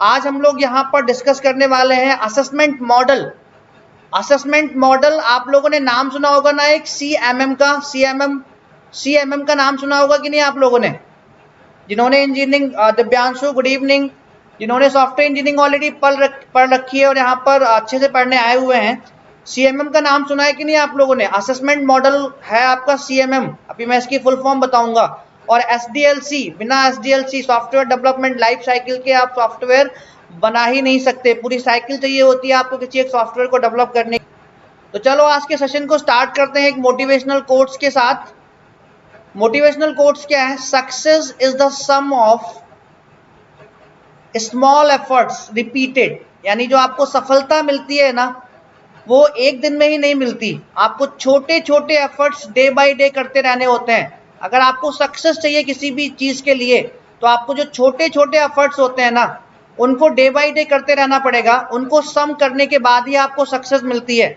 आज हम लोग यहाँ पर डिस्कस करने वाले हैं असेसमेंट मॉडल। असेसमेंट मॉडल आप लोगों ने नाम सुना होगा ना, एक CMM का, CMM का नाम सुना होगा कि नहीं आप लोगों ने? जिन्होंने इंजीनियरिंग, दिव्यांशु गुड इवनिंग, जिन्होंने सॉफ्टवेयर इंजीनियरिंग ऑलरेडी पढ़ रखी है और यहाँ पर अच्छे से पढ़ने आए हुए हैं, CMM का नाम सुना है कि नहीं आप लोगों ने? असेसमेंट मॉडल है आपका CMM, अभी मैं इसकी फुल फॉर्म बताऊंगा। और SDLC, बिना SDLC software development life cycle के आप सॉफ्टवेयर बना ही नहीं सकते। पूरी साइकिल चाहिए होती है आपको किसी एक सॉफ्टवेयर को डेवलप करने। तो चलो आज के सेशन को स्टार्ट करते हैं एक मोटिवेशनल कोट्स के साथ। मोटिवेशनल कोट्स क्या है? Success is the sum of small efforts repeated, यानी जो आपको सफलता मिलती है ना, वो एक दिन में ही नहीं मिलती। आपको छोटे छोटे एफर्ट्स डे बाय डे करते रहने होते हैं। अगर आपको सक्सेस चाहिए किसी भी चीज के लिए, तो आपको जो छोटे छोटे एफर्ट्स होते हैं ना, उनको डे बाय डे करते रहना पड़ेगा। उनको सम करने के बाद ही आपको सक्सेस मिलती है।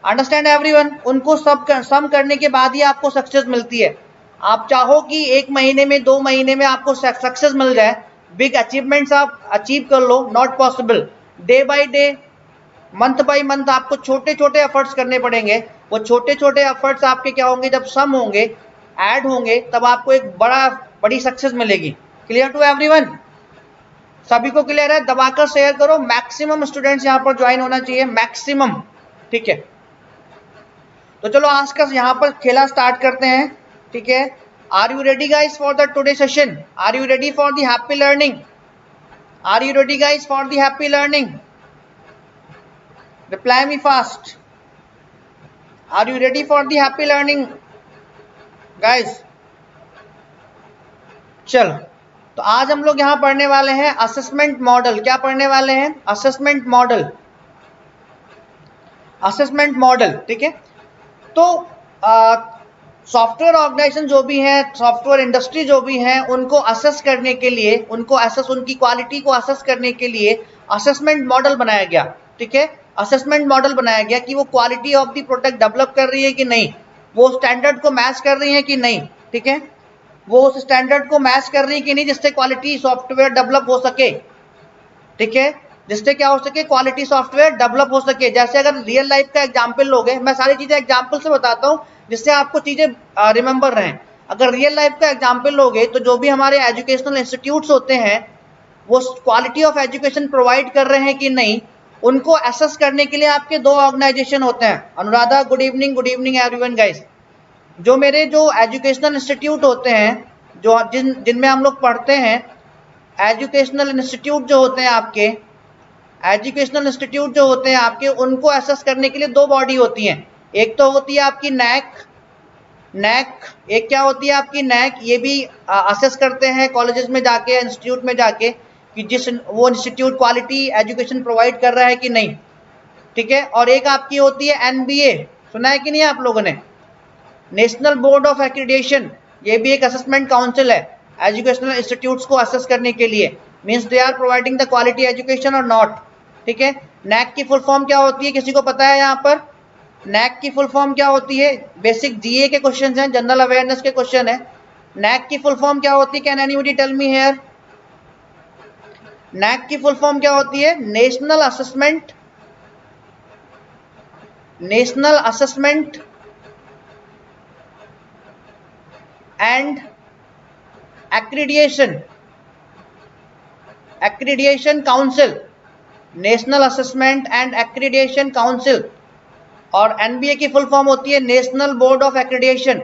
Understand everyone? उनको सम करने के बाद ही आपको सक्सेस मिलती है। आप चाहो कि 1 महीने में 2 महीने में आपको सक्सेस मिल जाए, बिग अचीवमेंट्स आप अचीव कर लो, not possible. Day by day, month by month आपको छोटे छोटे एफर्ट्स करने पड़ेंगे। वो छोटे छोटे एफर्ट्स आपके क्या होंगे? जब सम होंगे, ऐड होंगे, तब आपको एक बड़ी सक्सेस मिलेगी। Clear to everyone? सभी को क्लियर है? दबाकर शेयर करो। मैक्सिमम स्टूडेंट्स यहाँ पर ज्वाइन होना चाहिए, मैक्सिमम। ठीक है, तो चलो आज का यहाँ पर खेला स्टार्ट करते हैं। ठीक है, are you ready guys for the today session? Are you ready for the happy learning? Are you ready guys for the happy learning? Reply me fast. Are you ready for the happy learning, guys? चलो, तो आज हम लोग यहाँ पढ़ने वाले हैं assessment model. क्या पढ़ने वाले हैं? Assessment model. असेसमेंट मॉडल, ठीक है। तो सॉफ्टवेयर ऑर्गेनाइजेशन जो भी है, सॉफ्टवेयर इंडस्ट्री जो भी है, उनको असेस करने के लिए, उनकी क्वालिटी को असेस करने के लिए असेसमेंट मॉडल बनाया गया। ठीक है, असेसमेंट मॉडल बनाया गया कि वो quality of the product develop कर रही है कि नहीं, वो स्टैंडर्ड को मैच कर रही है कि नहीं। ठीक है, वो उस स्टैंडर्ड को मैच कर रही है कि नहीं जिससे क्वालिटी सॉफ्टवेयर डेवलप हो सके। ठीक है, जिससे क्या हो सके? क्वालिटी सॉफ्टवेयर डेवलप हो सके। जैसे अगर रियल लाइफ का एग्जांपल लोगे, मैं सारी चीजें एग्जांपल से बताता हूँ जिससे आपको चीजें रिमेंबर रहें। अगर रियल लाइफ का एग्जांपल लोगे, तो जो भी हमारे एजुकेशनल इंस्टीट्यूट्स होते हैं, वो क्वालिटी ऑफ एजुकेशन प्रोवाइड कर रहे हैं कि नहीं, उनको असेस करने के लिए आपके 2 ऑर्गेनाइजेशन होते हैं। Anuradha good evening everyone guys. जो मेरे जो एजुकेशनल इंस्टीट्यूट होते हैं, जो जिनमें हम लोग पढ़ते हैं, एजुकेशनल इंस्टीट्यूट जो होते हैं आपके, एजुकेशनल इंस्टीट्यूट जो होते हैं आपके, उनको असेस करने के लिए 2 बॉडी होती हैं। एक तो होती है आपकी नैक, एक क्या होती है आपकी नैक। ये भी असेस करते हैं कॉलेजेस में जाके, इंस्टीट्यूट में जाके, कि वो इंस्टीट्यूट क्वालिटी एजुकेशन प्रोवाइड कर रहा है कि नहीं। ठीक है, और एक आपकी होती है NBA, सुना है कि नहीं आप लोगों ने? National board of accreditation. ये भी एक असेसमेंट काउंसिल है एजुकेशनल इंस्टीट्यूट्स को असेस करने के लिए। Means they are providing the quality education or not. ठीक है, नैक की फुल फॉर्म क्या होती है? किसी को पता है यहाँ पर नैक की फुल फॉर्म क्या होती है? बेसिक GA के क्वेश्चन हैं, जनरल अवेयरनेस के क्वेश्चन है। नैक की फुल फॉर्म क्या होती है? Can anybody tell me here? NAAC की फुल फॉर्म क्या होती है? National assessment and accreditation council. National assessment and accreditation council. और NBA की फुल फॉर्म होती है नेशनल बोर्ड ऑफ एक्रीडिएशन।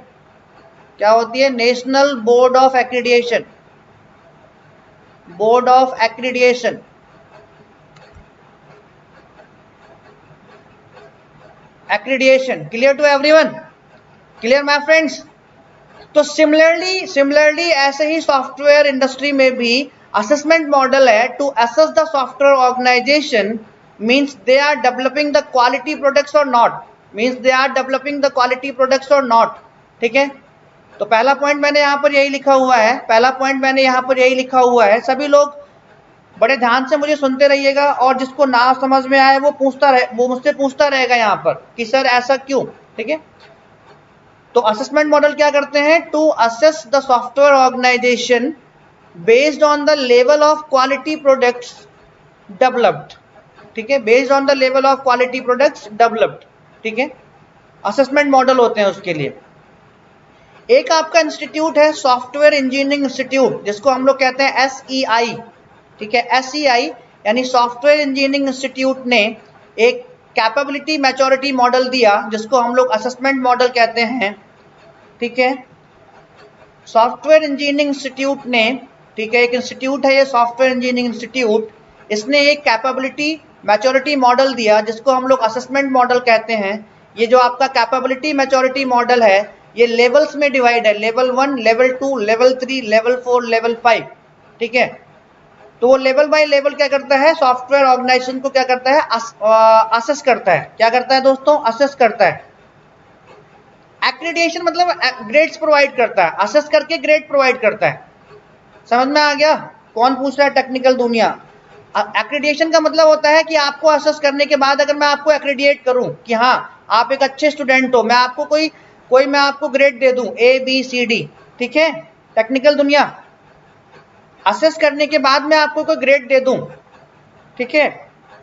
क्या होती है? National board of accreditation. Board of accreditation. Accreditation. Clear to everyone? Clear my friends? तो similarly ऐसे ही सॉफ्टवेयर इंडस्ट्री में भी असेसमेंट मॉडल है to assess the software organisation, means they are developing the quality products or not. ठीक है, तो पहला पॉइंट मैंने यहाँ पर यही लिखा हुआ है। सभी लोग बड़े ध्यान से मुझे सुनते रहिएगा, और जिसको ना समझ में आए वो मुझसे पूछता रहेगा यहाँ पर कि सर ऐसा क्यों। ठीक है, तो असेसमेंट मॉडल क्या करते हैं? To assess the software organisation based on the level of quality products developed, ठीक है, based on the level of quality products developed, ठीक है, असेसमेंट मॉडल होते हैं उसके लिए। एक आपका इंस्टीट्यूट है सॉफ्टवेयर इंजीनियरिंग इंस्टीट्यूट, जिसको हम लोग कहते हैं SEI, ठीक है, SEI यानी सॉफ्टवेयर इंजीनियरिंग इंस्टीट्यूट ने एक कैपेबिलिटी मैच्योरिटी मॉडल दिया जिसको हम लोग असेसमेंट मॉडल कहते हैं, ठीक है। सॉफ्टवेयर इंजीनियरिंग इंस्टीट्यूट ने, ठीक है, एक इंस्टीट्यूट है ये सॉफ्टवेयर इंजीनियरिंग इंस्टीट्यूट, इसने एक कैपेबिलिटी मैच्योरिटी मॉडल दिया जिसको हम लोग असेसमेंट मॉडल कहते हैं। ये जो आपका कैपेबिलिटी मैच्योरिटी मॉडल है ये लेवल्स में डिवाइड है, level 1, level 2, level 3, level 4, level 5, ठीक है। तो वो लेवल बाय लेवल क्या करता है, सॉफ्टवेयर ऑर्गेनाइजेशन को क्या करता है, असेस करता है। क्या करता है दोस्तों, असेस करता है। एक्रेडिटेशन मतलब ग्रेड्स प्रोवाइड करता है, असेस करके ग्रेड प्रोवाइड करता है। समझ में आ गया? कौन पूछ रहा है टेक्निकल दुनिया? एक्रेडिटेशन का मतलब होता है कि आपको असेस करने के बाद अगर मैं आपको एक्रेडिएट करूं कि हाँ आप एक अच्छे स्टूडेंट हो, मैं आपको कोई मैं आपको ग्रेड दे दूं ABCD, ठीक है, टेक्निकल दुनिया, असेस करने के बाद मैं आपको कोई ग्रेड दे दूं, ठीक है,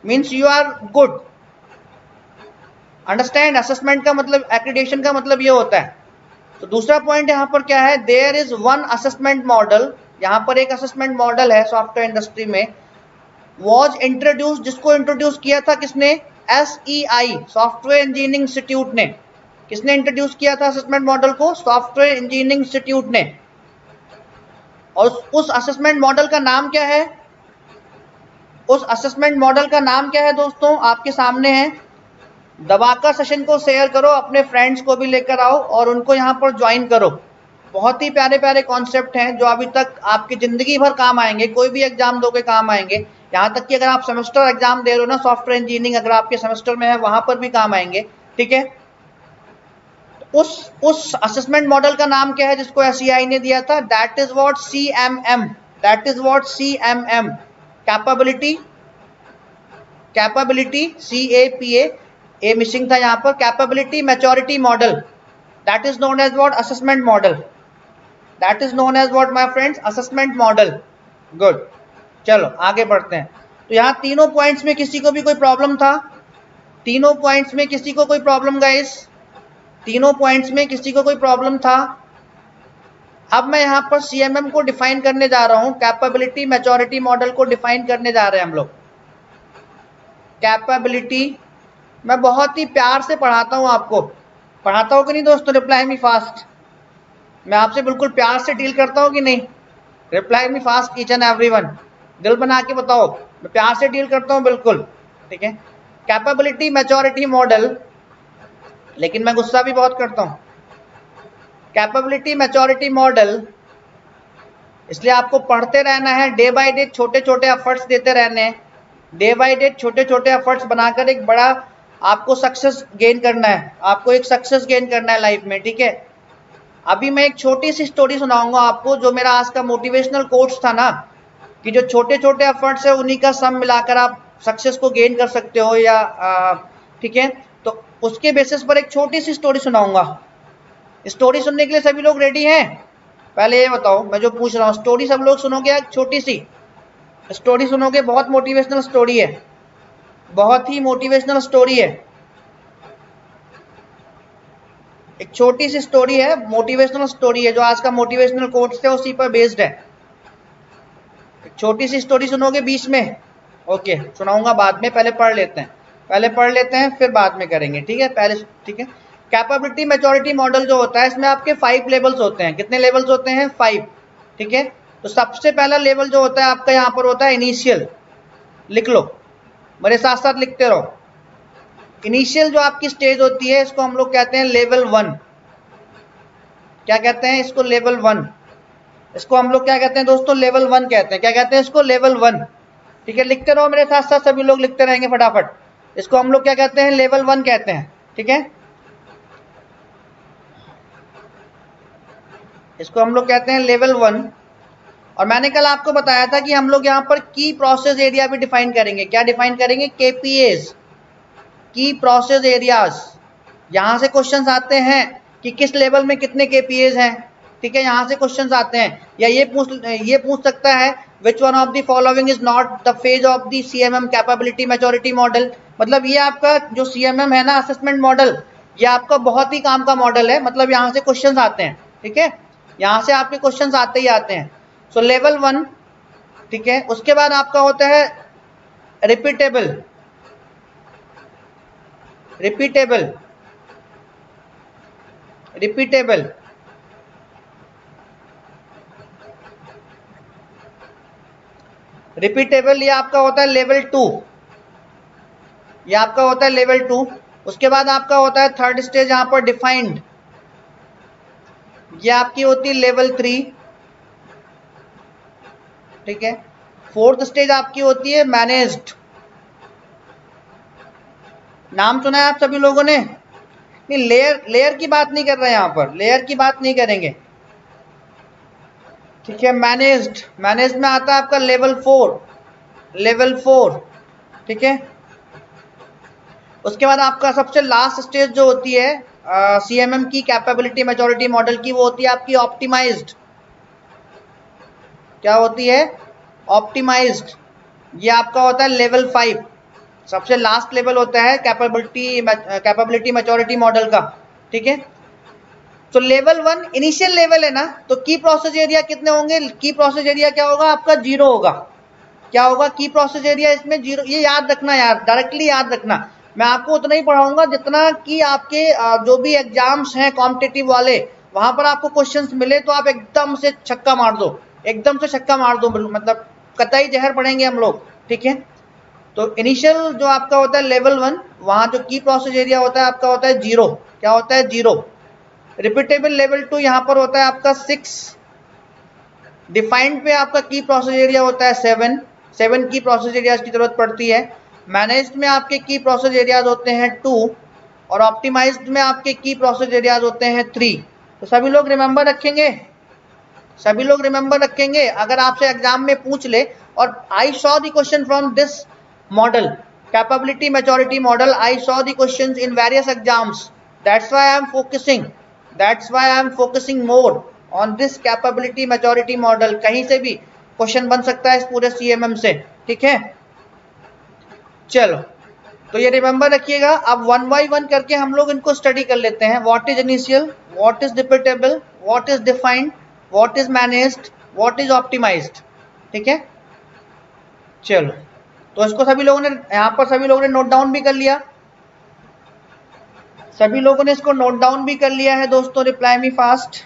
means you are good. Understand? Assessment का मतलब, एक्रेडिटेशन का मतलब ये होता है। तो दूसरा पॉइंट यहां पर क्या है, there is one assessment model, यहां पर एक असेसमेंट मॉडल है सॉफ्टवेयर इंडस्ट्री में, वॉज इंट्रोड्यूस, जिसको इंट्रोड्यूस किया था किसने, SEI सॉफ्टवेयर इंजीनियरिंग इंस्टीट्यूट ने। किसने इंट्रोड्यूस किया था असेसमेंट मॉडल को, सॉफ्टवेयर इंजीनियरिंग इंस्टीट्यूट ने। और उस असेसमेंट मॉडल का नाम क्या है, उस असेसमेंट मॉडल का नाम क्या है दोस्तों, आपके सामने है। दबाकर सेशन को शेयर करो, अपने फ्रेंड्स को भी लेकर आओ और उनको यहाँ पर ज्वाइन करो। बहुत ही प्यारे प्यारे कॉन्सेप्ट हैं जो अभी तक आपकी जिंदगी भर काम आएंगे, कोई भी एग्जाम दोगे काम आएंगे। यहाँ तक कि अगर आप सेमेस्टर एग्जाम दे रहे हो ना सॉफ्टवेयर इंजीनियरिंग, अगर आपके सेमेस्टर में है वहां पर भी काम आएंगे, ठीक है। उस असेसमेंट मॉडल का नाम क्या है जिसको SEI ने दिया था, that is what CMM, that is what CMM, capability CAPA, A missing था यहाँ पर, capability maturity model, that is known as what, assessment model, that is known as what my friends, assessment model. Good, चलो आगे बढ़ते हैं। तो यहाँ तीनों पॉइंट्स में किसी को भी कोई प्रॉब्लम था, तीनों पॉइंट्स में किसी को कोई प्रॉब्लम गाइस, तीनों पॉइंट्स में किसी को कोई प्रॉब्लम था? अब मैं यहाँ पर CMM को डिफाइन करने जा रहा हूँ, कैपेबिलिटी मैच्योरिटी मॉडल को डिफाइन करने जा रहे हैं हम लोग। कैपेबिलिटी, मैं बहुत ही प्यार से पढ़ाता हूँ आपको, पढ़ाता हूँ कि नहीं दोस्तों, रिप्लाई मी फास्ट, मैं आपसे बिल्कुल प्यार से डील करता हूँ कि नहीं, reply me fast each and everyone, दिल बना के बताओ, मैं प्यार से डील करता हूँ बिल्कुल, ठीक है। कैपेबिलिटी मैच्योरिटी मॉडल, लेकिन मैं गुस्सा भी बहुत करता हूँ। कैपेबिलिटी मैच्योरिटी मॉडल, इसलिए आपको पढ़ते रहना है, डे बाय डे छोटे छोटे एफर्ट्स देते रहने हैं, डे बाय डे छोटे छोटे एफर्ट्स बनाकर एक बड़ा आपको सक्सेस गेन करना है, आपको एक सक्सेस गेन करना है लाइफ में, ठीक है। अभी मैं एक छोटी सी स्टोरी सुनाऊंगा आपको, जो मेरा आज का मोटिवेशनल कोट्स था ना, कि जो छोटे छोटे एफर्ट्स है उन्हीं का सम मिलाकर आप सक्सेस को गेन कर सकते हो, या ठीक है। तो उसके बेसिस पर एक छोटी सी स्टोरी सुनाऊंगा। स्टोरी सुनने के लिए सभी लोग रेडी हैं? पहले ये बताओ, मैं जो पूछ रहा हूँ स्टोरी सब लोग सुनोगे? छोटी सी स्टोरी सुनोगे, बहुत मोटिवेशनल स्टोरी है, बहुत ही मोटिवेशनल स्टोरी है, एक छोटी सी स्टोरी है, मोटिवेशनल स्टोरी है, जो आज का मोटिवेशनल कोट्स थे उसी पर बेस्ड है। एक छोटी सी स्टोरी सुनोगे बीच में? ओके, सुनाऊंगा बाद में, पहले पढ़ लेते हैं, पहले पढ़ लेते हैं फिर बाद में करेंगे, ठीक है। पहले, ठीक है। कैपेबिलिटी मैच्योरिटी मॉडल जो होता है इसमें आपके 5 लेवल्स होते हैं। कितने लेवल्स होते हैं? 5, ठीक है। तो सबसे पहला लेवल जो होता है आपका यहाँ पर होता है इनिशियल, लिख लो, मेरे साथ साथ लिखते रहो। इनिशियल जो आपकी स्टेज होती है इसको हम लोग कहते हैं लेवल 1। क्या कहते हैं इसको? लेवल 1। इसको हम लोग क्या कहते हैं दोस्तों? लेवल 1 कहते हैं। क्या कहते हैं इसको? लेवल 1, ठीक है। लिखते रहो मेरे साथ साथ, सभी लोग लिखते रहेंगे फटाफट। इसको हम लोग क्या कहते हैं? लेवल 1 कहते हैं, ठीक है। इसको हम लोग कहते हैं लेवल 1। और मैंने कल आपको बताया था कि हम लोग यहाँ पर की प्रोसेस एरिया भी डिफाइन करेंगे। क्या डिफाइन करेंगे? KPAs, की प्रोसेस एरियाज। यहां से क्वेश्चंस आते हैं कि किस लेवल में कितने KPAs हैं, ठीक है, यहाँ से क्वेश्चंस आते हैं। या ये पूछ सकता है which one of the following is not the phase of the CMM capability maturity model. मतलब ये आपका जो सीएमएम है ना, असेसमेंट मॉडल, ये आपका बहुत ही काम का मॉडल है। मतलब यहाँ से क्वेश्चंस आते हैं, ठीक है, यहाँ से आपके क्वेश्चंस आते ही आते हैं। सो लेवल 1, ठीक है। उसके बाद आपका होता है रिपीटेबल। रिपीटेबल रिपीटेबल रिपीटेबल ये आपका होता है लेवल 2, ये आपका होता है लेवल 2। उसके बाद आपका होता है थर्ड स्टेज यहां पर डिफाइंड, ये आपकी होती है लेवल 3, ठीक है। फोर्थ स्टेज आपकी होती है मैनेज्ड। नाम सुना है आप सभी लोगों ने? नहीं, लेयर की बात नहीं कर रहे हैं यहां पर, लेयर की बात नहीं करेंगे, ठीक है। मैनेज्ड में आता है आपका लेवल 4, ठीक है। उसके बाद आपका सबसे लास्ट स्टेज जो होती है सीएमएम की कैपेबिलिटी मैच्योरिटी मॉडल की, वो होती है आपकी ऑप्टिमाइज्ड। क्या होती है? ऑप्टिमाइज्ड। ये आपका होता है लेवल 5, सबसे लास्ट लेवल होता है कैपेबिलिटी मैच्योरिटी मॉडल का, ठीक है। तो लेवल 1 इनिशियल लेवल है ना, तो की प्रोसेस एरिया कितने होंगे? की प्रोसेस एरिया क्या होगा आपका? 0 होगा। क्या होगा? की प्रोसेस एरिया इसमें 0। ये याद रखना यार, डायरेक्टली याद रखना। मैं आपको उतना ही पढ़ाऊंगा जितना कि आपके जो भी एग्जाम्स हैं कॉम्पिटिटिव वाले, वहां पर आपको क्वेश्चंस मिले तो आप एकदम से छक्का मार दो, एकदम से छक्का मार दो, मतलब कतई जहर पढ़ेंगे हम लोग, ठीक है। तो इनिशियल जो आपका होता है लेवल 1, वहां जो की प्रोसेस एरिया होता है आपका होता है 0। क्या होता है? 0। रिपीटेबल लेवल 2 यहां पर होता है आपका 6। डिफाइंड पे आपका की प्रोसेस एरिया होता है 7 की प्रोसेस एरियाज की जरूरत पड़ती है। मैनेज्ड में आपके की प्रोसेस एरियाज होते हैं 2 और ऑप्टिमाइज्ड में आपके की प्रोसेस एरियाज होते हैं 3। तो सभी लोग रिमेंबर रखेंगे, सभी लोग रिमेंबर रखेंगे। अगर आपसे एग्जाम में पूछ ले, और I saw the question from this model, capability maturity model, I saw the questions in various exams, that's why I am focusing more on this capability maturity model. कहीं से भी क्वेश्चन बन सकता है इस पूरे सीएमएम से, ठीक है। चलो, तो ये रिमेंबर रखिएगा। अब 1 बाय 1 करके हम लोग इनको स्टडी कर लेते हैं। What is initial, what is repeatable, what is defined, what is managed, what is optimised, ठीक है। चलो, तो इसको सभी लोगों ने यहां पर सभी लोगों ने नोट डाउन भी कर लिया, सभी लोगों ने इसको नोट डाउन भी कर लिया है दोस्तों। रिप्लाई मी फास्ट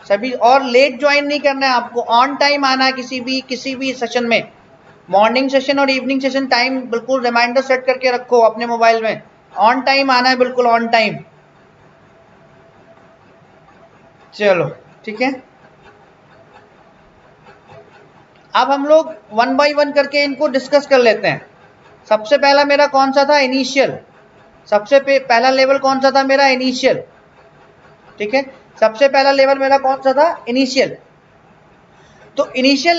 सभी, और लेट ज्वाइन नहीं करना है आपको, ऑन टाइम आना है किसी भी सेशन में। मॉर्निंग सेशन और इवनिंग सेशन टाइम बिल्कुल रिमाइंडर सेट करके रखो अपने मोबाइल में, ऑन टाइम आना है, बिल्कुल ऑन टाइम। चलो, ठीक है। अब हम लोग 1 बाय 1 करके इनको डिस्कस कर लेते हैं। सबसे पहला मेरा कौन सा था? इनिशियल। सबसे पहला लेवल कौन सा था मेरा? इनिशियल, ठीक है। सबसे पहला लेवल मेरा कौन सा था? इनिशियल। तो इनिशियल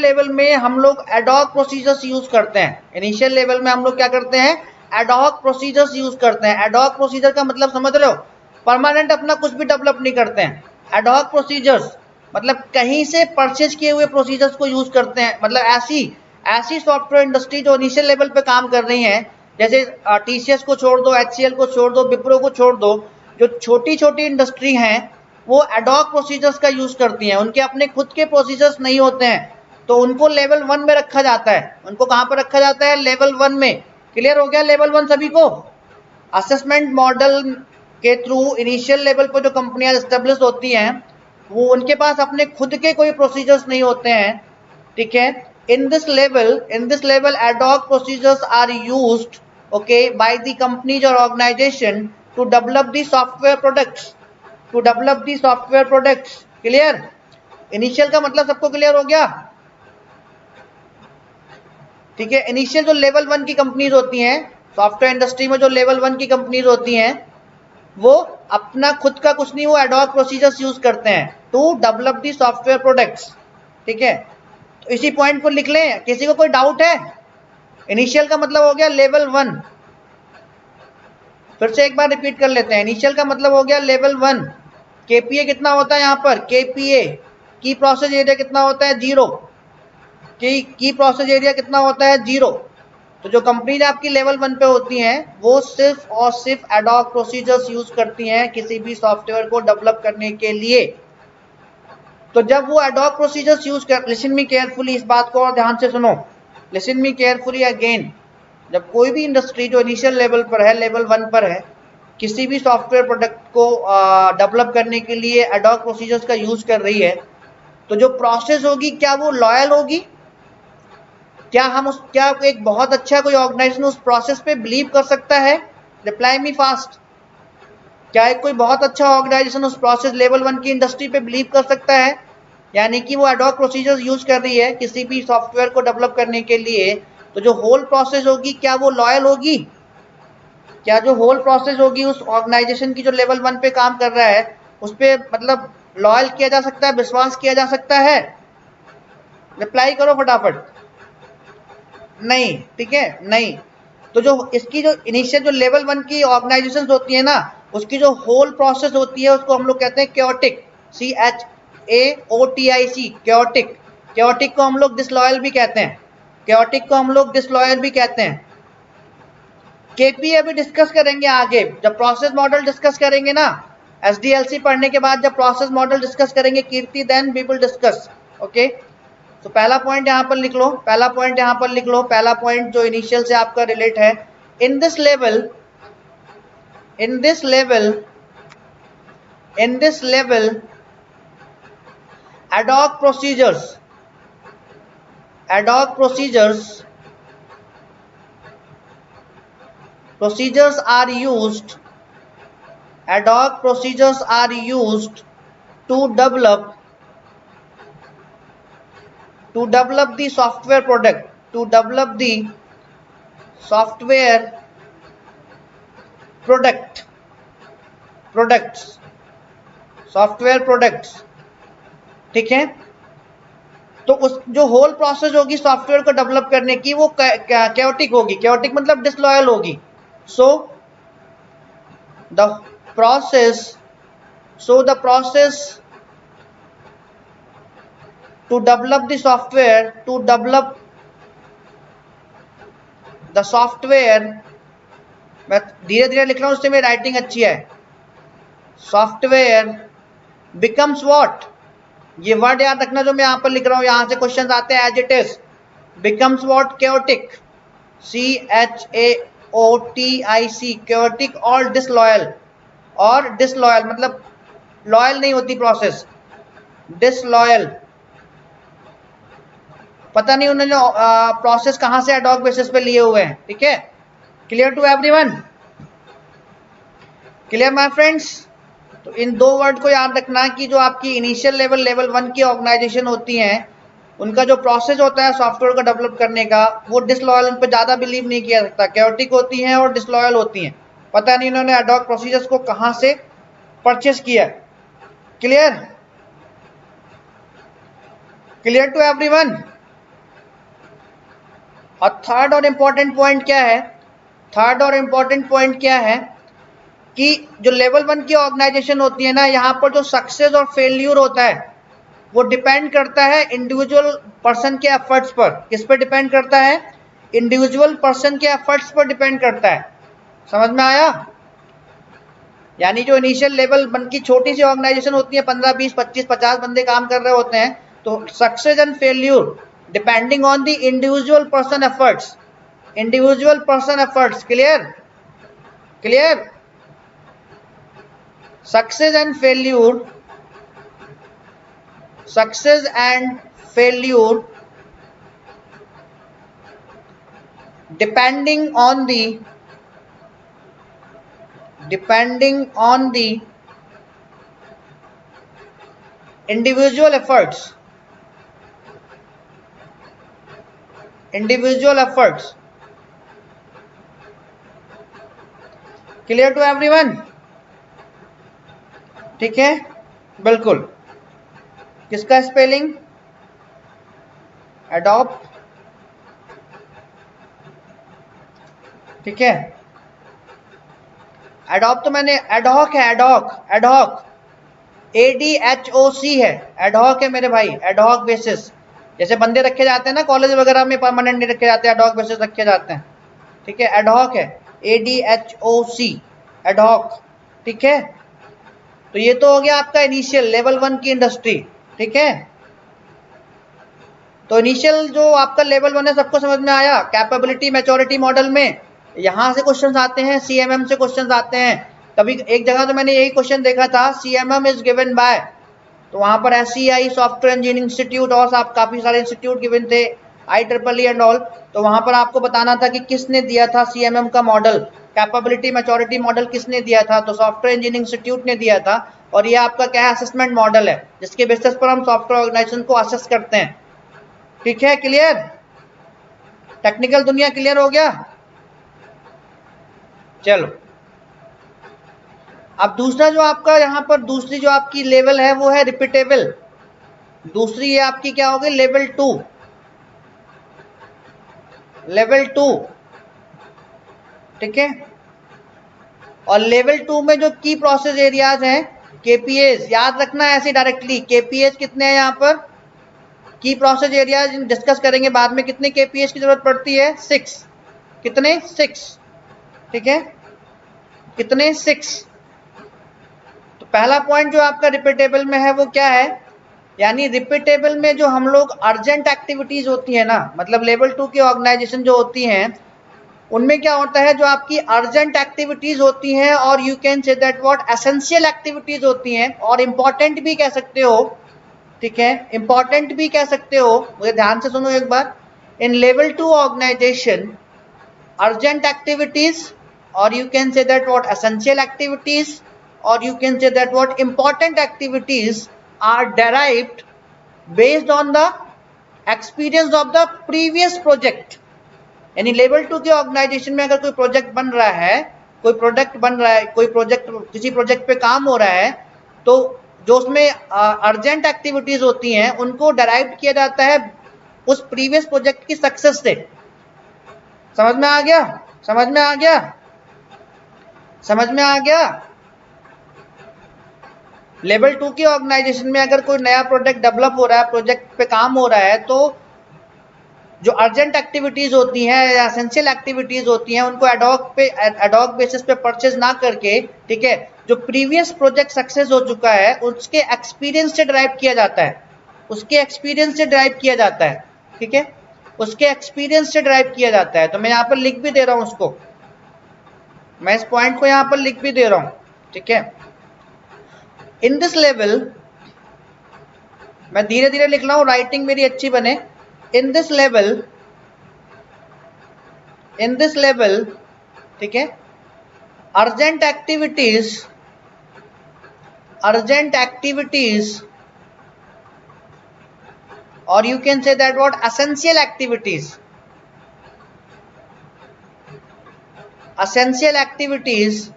लेवल में हम लोग एडॉक प्रोसीजर्स यूज करते हैं। इनिशियल लेवल में हम लोग क्या करते हैं? एडॉक प्रोसीजर्स यूज करते हैं। एडॉक प्रोसीजर का मतलब समझ रहे हो? परमानेंट अपना कुछ भी डेवलप नहीं करते हैं। एडॉक प्रोसीजर्स मतलब कहीं से परचेज किए हुए प्रोसीजर्स को यूज करते हैं। मतलब ऐसी सॉफ्टवेयर इंडस्ट्री जो इनिशियल लेवल पे काम कर रही है, जैसे टीसीएस को छोड़ दो, एचसीएल को छोड़ दो, विप्रो को छोड़ दो, जो छोटी छोटी इंडस्ट्री हैं वो एडॉक प्रोसीजर्स का यूज करती हैं। उनके अपने खुद के प्रोसीजर्स नहीं होते हैं, तो उनको लेवल 1 में रखा जाता है। उनको कहां पर रखा जाता है? लेवल 1 में। क्लियर हो गया लेवल 1 सभी को? असेसमेंट मॉडल के थ्रू इनिशियल लेवल पर जो कंपनियां एस्टेब्लिश होती हैं, वो उनके पास अपने खुद के कोई प्रोसीजर्स नहीं होते हैं, ठीक है। In this level ad hoc procedures are used, okay, by the companies और organisation to develop the software products. Clear? Initial का मतलब सबको क्लियर हो गया? ठीक है। इनिशियल जो लेवल 1 की कंपनीज होती हैं सॉफ्टवेयर इंडस्ट्री में, जो लेवल 1 की कंपनीज होती हैं, वो अपना खुद का कुछ नहीं, वो एडॉक प्रोसीजर्स यूज करते हैं to develop the software products, ठीक है। तो इसी पॉइंट को लिख लें। किसी को कोई डाउट है? इनिशियल का मतलब हो गया लेवल 1, फिर से एक बार रिपीट कर लेते हैं। इनिशियल का मतलब हो गया लेवल 1। केपीए कितना होता है यहाँ पर, केपीए की प्रोसेस एरिया कितना होता है, 0। की प्रोसेस एरिया कितना होता है, 0। तो जो कंपनीज आपकी लेवल 1 पे होती हैं वो सिर्फ और सिर्फ एडॉक प्रोसीजर्स यूज करती हैं किसी भी सॉफ्टवेयर को डेवलप करने के लिए। तो जब वो एडॉक प्रोसीजर्स यूज कर, लिसन मी केयरफुली, इस बात को और ध्यान से सुनो, लिसन मी केयरफुली अगेन। जब कोई भी इंडस्ट्री जो इनिशियल लेवल पर है, लेवल 1 पर है, किसी भी सॉफ्टवेयर प्रोडक्ट को डेवलप करने के लिए एडॉक प्रोसीजर्स का यूज कर रही है, तो जो प्रोसेस होगी क्या वो लॉयल होगी? क्या एक बहुत अच्छा कोई ऑर्गेनाइजेशन उस प्रोसेस पे बिलीव कर सकता है? Reply me fast. क्या एक कोई बहुत अच्छा ऑर्गेनाइजेशन उस प्रोसेस लेवल 1 की इंडस्ट्री पे बिलीव कर सकता है? यानी कि वो एडॉक प्रोसीजर्स यूज कर रही है किसी भी सॉफ्टवेयर को डेवलप करने के लिए, तो जो होल प्रोसेस होगी क्या वो लॉयल होगी? क्या जो होल प्रोसेस होगी उस ऑर्गेनाइजेशन की जो लेवल 1 पे काम कर रहा है उस पे मतलब लॉयल किया जा सकता है, विश्वास किया जा सकता है? रिप्लाई करो फटाफट। नहीं, ठीक है, नहीं। तो जो इसकी जो इनिशियल जो लेवल 1 की ऑर्गेनाइजेशंस होती है ना, उसकी जो होल प्रोसेस होती है उसको हम लोग कहते हैं क्योटिक, CHAOTIC, क्योटिक। क्योटिक को हम लोग डिसलॉयल भी कहते हैं, क्योटिक को हम लोग डिसलॉयल भी कहते हैं। केपीए अभी डिस्कस करेंगे आगे, जब प्रोसेस मॉडल डिस्कस करेंगे ना, एसडीएलसी पढ़ने के बाद जब प्रोसेस मॉडल डिस्कस करेंगे कीर्ति, then we will discuss. Okay, तो पहला पॉइंट यहां पर लिख लो, पहला पॉइंट यहां पर लिख लो, पहला पॉइंट जो इनिशियल से आपका रिलेट है। In this level, in this level, in this level ad hoc procedures, ad hoc procedures, procedures are used, ad hoc procedures are used to develop the software product, to develop the software products, software products। ठीक है, तो उस जो whole process होगी software को develop करने की वो कैओटिक होगी। कैओटिक मतलब डिसलॉयल होगी। So the process, so the process to develop the software, to develop the software, मैं धीरे धीरे लिख रहा हूं उससे मेरी राइटिंग अच्छी है। सॉफ्टवेयर बिकम्स व्हाट, ये वर्ड याद रखना जो मैं यहां पर लिख रहा हूं, यहां से क्वेश्चन आते हैं as it is. Becomes what, chaotic, CHAOTIC, chaotic और डिसलॉयल। और डिसलॉयल मतलब लॉयल नहीं होती प्रोसेस, डिसलॉयल। पता नहीं उन्होंने प्रोसेस कहां से एडॉक बेसिस पे लिए हुए हैं। ठीक है, clear to everyone? Clear my friends? तो इन दो वर्ड को याद रखना कि जो आपकी इनिशियल लेवल, लेवल 1 की ऑर्गेनाइजेशन होती हैं, उनका जो प्रोसेस होता है सॉफ्टवेयर को डेवलप करने का, वो डिसलॉयल, उन पर ज्यादा बिलीव नहीं किया जाता, कैओटिक होती हैं और डिसलॉयल होती हैं। पता नहीं इन्होंने एडॉक प्रोसीजर्स को कहां से परचेस किया। क्लियर? Clear to everyone? और थर्ड और इंपॉर्टेंट पॉइंट क्या है, थर्ड और इंपॉर्टेंट पॉइंट क्या है कि जो लेवल 1 की ऑर्गेनाइजेशन होती है ना, यहां पर जो सक्सेस और फेल्यूर होता है वो डिपेंड करता है इंडिविजुअल पर्सन के एफर्ट्स पर। किस पर डिपेंड करता है? इंडिविजुअल पर्सन के एफर्ट्स पर डिपेंड करता है। समझ में आया? यानी जो इनिशियल लेवल 1 की छोटी सी ऑर्गेनाइजेशन होती है, 15, 20, 25, 50 बंदे काम कर रहे होते हैं, तो success and failure depending on the individual person efforts, individual person efforts. Clear? Clear? Success and failure, success and failure depending on the individual efforts, clear to everyone? ठीक है, बिल्कुल। किसका स्पेलिंग? एडॉप्ट। ठीक है, एडॉप तो मैंने, एडहॉक है, ad hoc, ad hoc, ADHOC है, एडहॉक है मेरे भाई, एडहॉक बेसिस। जैसे बंदे रखे जाते हैं ना कॉलेज वगैरह में, परमानेंट नहीं रखे जाते, एडहॉक बेसिस रखे जाते हैं, ठीक है, एडहॉक है, ADHOC, एडहॉक, ठीक है। तो ये तो हो गया आपका इनिशियल लेवल 1 की इंडस्ट्री, ठीक है। तो इनिशियल जो आपका लेवल 1 है सबको समझ में आया। कैपेबिलिटी मैच्योरिटी मॉडल में यहां से क्वेश्चंस आते हैं, CMM से क्वेश्चंस आते हैं। कभी एक जगह तो मैंने यही क्वेश्चन देखा था, CMM इज गिवन बाय, तो वहां पर SCI सॉफ्टवेयर इंजीनियरिंग इंस्टीट्यूट और साहब काफी सारे इंस्टीट्यूट गिवन थे, IEEE एंड ऑल। तो वहां पर आपको बताना था कि किसने दिया था CMM का मॉडल, कैपेबिलिटी मैच्योरिटी मॉडल किसने दिया था, तो सॉफ्टवेयर इंजीनियरिंग इंस्टीट्यूट ने दिया था। और ये आपका क्या है, असेसमेंट मॉडल है, जिसके बेसिस पर हम सॉफ्टवेयर ऑर्गेनाइजेशन को असेस करते हैं, ठीक है। क्लियर, टेक्निकल दुनिया क्लियर हो गया। चलो अब दूसरा जो आपका यहां पर दूसरी जो आपकी लेवल है वो है रिपीटेबल। दूसरी ये आपकी क्या होगी, लेवल 2, लेवल 2, ठीक है। और लेवल 2 में जो की प्रोसेस एरियाज हैं, KPAs याद रखना ऐसे डायरेक्टली, KPAs कितने हैं यहाँ पर, की प्रोसेस एरिया डिस्कस करेंगे बाद में, कितने KPAs की जरूरत पड़ती है, 6, कितने, 6, ठीक है, कितने, 6। तो पहला पॉइंट जो आपका रिपीटेबल में है वो क्या है, यानी रिपीटेबल में जो हम लोग अर्जेंट एक्टिविटीज होती है ना, मतलब लेवल 2 की ऑर्गेनाइजेशन जो होती हैं उनमें क्या होता है, जो आपकी अर्जेंट एक्टिविटीज होती हैं और you can say that what essential activities होती हैं, और इंपॉर्टेंट भी कह सकते हो, ठीक है, इंपॉर्टेंट भी कह सकते हो। मुझे ध्यान से सुनो एक बार, in level 2 organisation urgent activities और you can say that what essential activities और you can say that what important activities are derived based on the experience of the previous project। यानी लेवल 2 के ऑर्गेनाइजेशन में अगर कोई project बन रहा है, कोई प्रोडक्ट बन रहा है, कोई प्रोजेक्ट, किसी प्रोजेक्ट पे काम हो रहा है, तो जो उसमें अर्जेंट एक्टिविटीज होती हैं उनको डराइव किया जाता है उस प्रीवियस प्रोजेक्ट की सक्सेस से। समझ में आ गया, समझ में आ गया, समझ में आ गया। लेवल 2 की ऑर्गेनाइजेशन में अगर कोई नया प्रोडक्ट डेवलप हो रहा है, प्रोजेक्ट पे काम हो रहा है, तो जो अर्जेंट एक्टिविटीज होती हैं या एसेंशियल एक्टिविटीज होती हैं उनको एडॉक बेसिस पे परचेज ना करके, ठीक है, जो प्रीवियस प्रोजेक्ट सक्सेस हो चुका है उसके एक्सपीरियंस से ड्राइव किया जाता है, उसके एक्सपीरियंस से ड्राइव किया जाता है, ठीक है, उसके एक्सपीरियंस से ड्राइव किया जाता है। तो मैं यहाँ पर लिख भी दे रहा हूँ उसको, मैं इस पॉइंट को यहाँ पर लिख भी दे रहा हूँ, ठीक है। इन दिस लेवल, मैं धीरे धीरे लिख रहा हूं, राइटिंग मेरी अच्छी बने। इन दिस लेवल, ठीक है, अर्जेंट एक्टिविटीज और you can say that what essential activities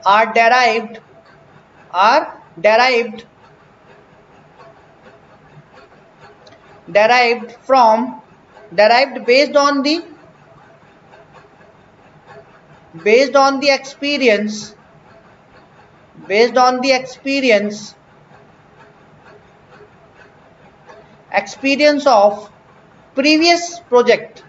are derived based on the experience of previous project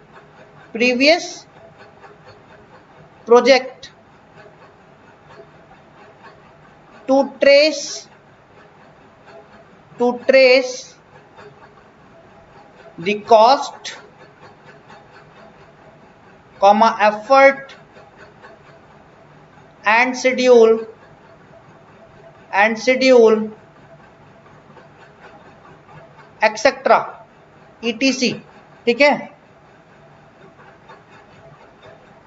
to trace the cost, effort and schedule etc etc, ठीक है।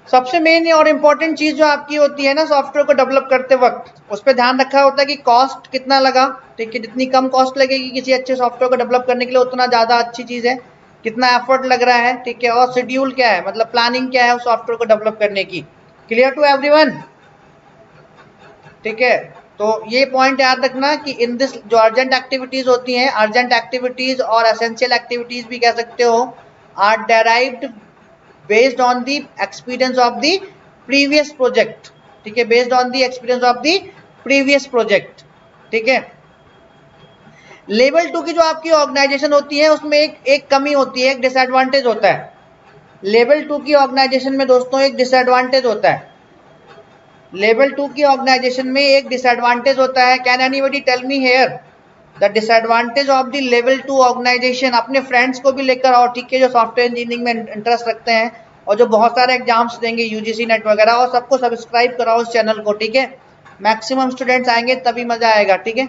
सबसे मेन और इंपॉर्टेंट चीज जो आपकी होती है ना सॉफ्टवेयर को डेवलप करते वक्त, उस पर ध्यान रखा होता है कि कॉस्ट कितना लगा, ठीक है, जितनी कम कॉस्ट लगेगी किसी अच्छे सॉफ्टवेयर को डेवलप करने के लिए उतना ज्यादा अच्छी चीज है, कितना एफर्ट लग रहा है, ठीक है, और शेड्यूल क्या है, मतलब प्लानिंग क्या है उस सॉफ्टवेयर को डेवलप करने की। क्लियर टू एवरीवन, ठीक है। तो ये पॉइंट याद रखना कि इन दिस जो अर्जेंट एक्टिविटीज होती हैं, अर्जेंट एक्टिविटीज और एसेंशियल एक्टिविटीज भी कह सकते हो, are derived based on the experience of the previous project, ठीक है, based on the experience of the previous project, ठीक है। लेवल 2 की जो आपकी ऑर्गेनाइजेशन होती है उसमें एक कमी होती है, एक डिसएडवांटेज होता है। लेवल 2 की ऑर्गेनाइजेशन में दोस्तों एक डिसएडवांटेज होता है। लेवल 2 की ऑर्गेनाइजेशन में एक डिसएडवांटेज होता है। Can anybody tell me here the disadvantage of the level 2 organisation? अपने फ्रेंड्स को भी लेकर आओ, ठीक है, जो सॉफ्टवेयर इंजीनियरिंग में इंटरेस्ट रखते हैं और जो बहुत सारे एग्जाम्स देंगे यूजीसी नेट वगैरह, और सबको सब्सक्राइब कराओ इस चैनल को, ठीक है। मैक्सिमम स्टूडेंट्स आएंगे तभी मजा आएगा, ठीक है।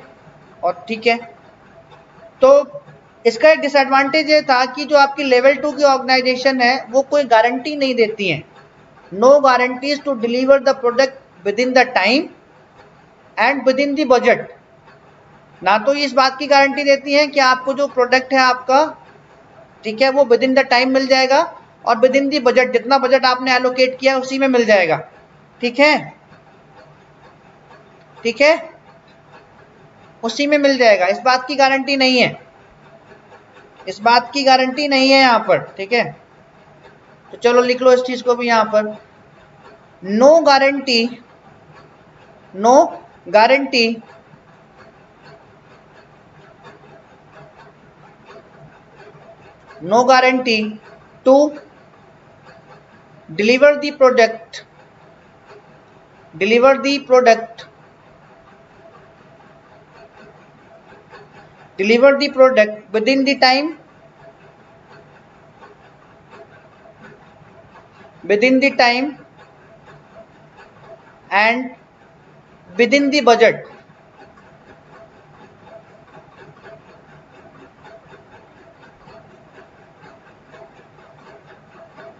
और ठीक है, तो इसका एक डिसएडवांटेज ये था कि जो आपकी लेवल 2 की ऑर्गेनाइजेशन है वो कोई गारंटी नहीं देती है। No guarantees to deliver the product within the time and within the budget. ना तो इस बात की गारंटी देती है कि आपको जो प्रोडक्ट है आपका, ठीक है, वो विद इन द टाइम मिल जाएगा और विद इन द बजट, जितना बजट आपने एलोकेट किया उसी में मिल जाएगा, ठीक है, ठीक है, उसी में मिल जाएगा। इस बात की गारंटी नहीं है, इस बात की गारंटी नहीं है यहाँ पर, ठीक है। तो चलो लिख लो इस चीज को भी यहाँ पर, no guarantee, no guarantee no guarantee to deliver the product within the time, and within the budget,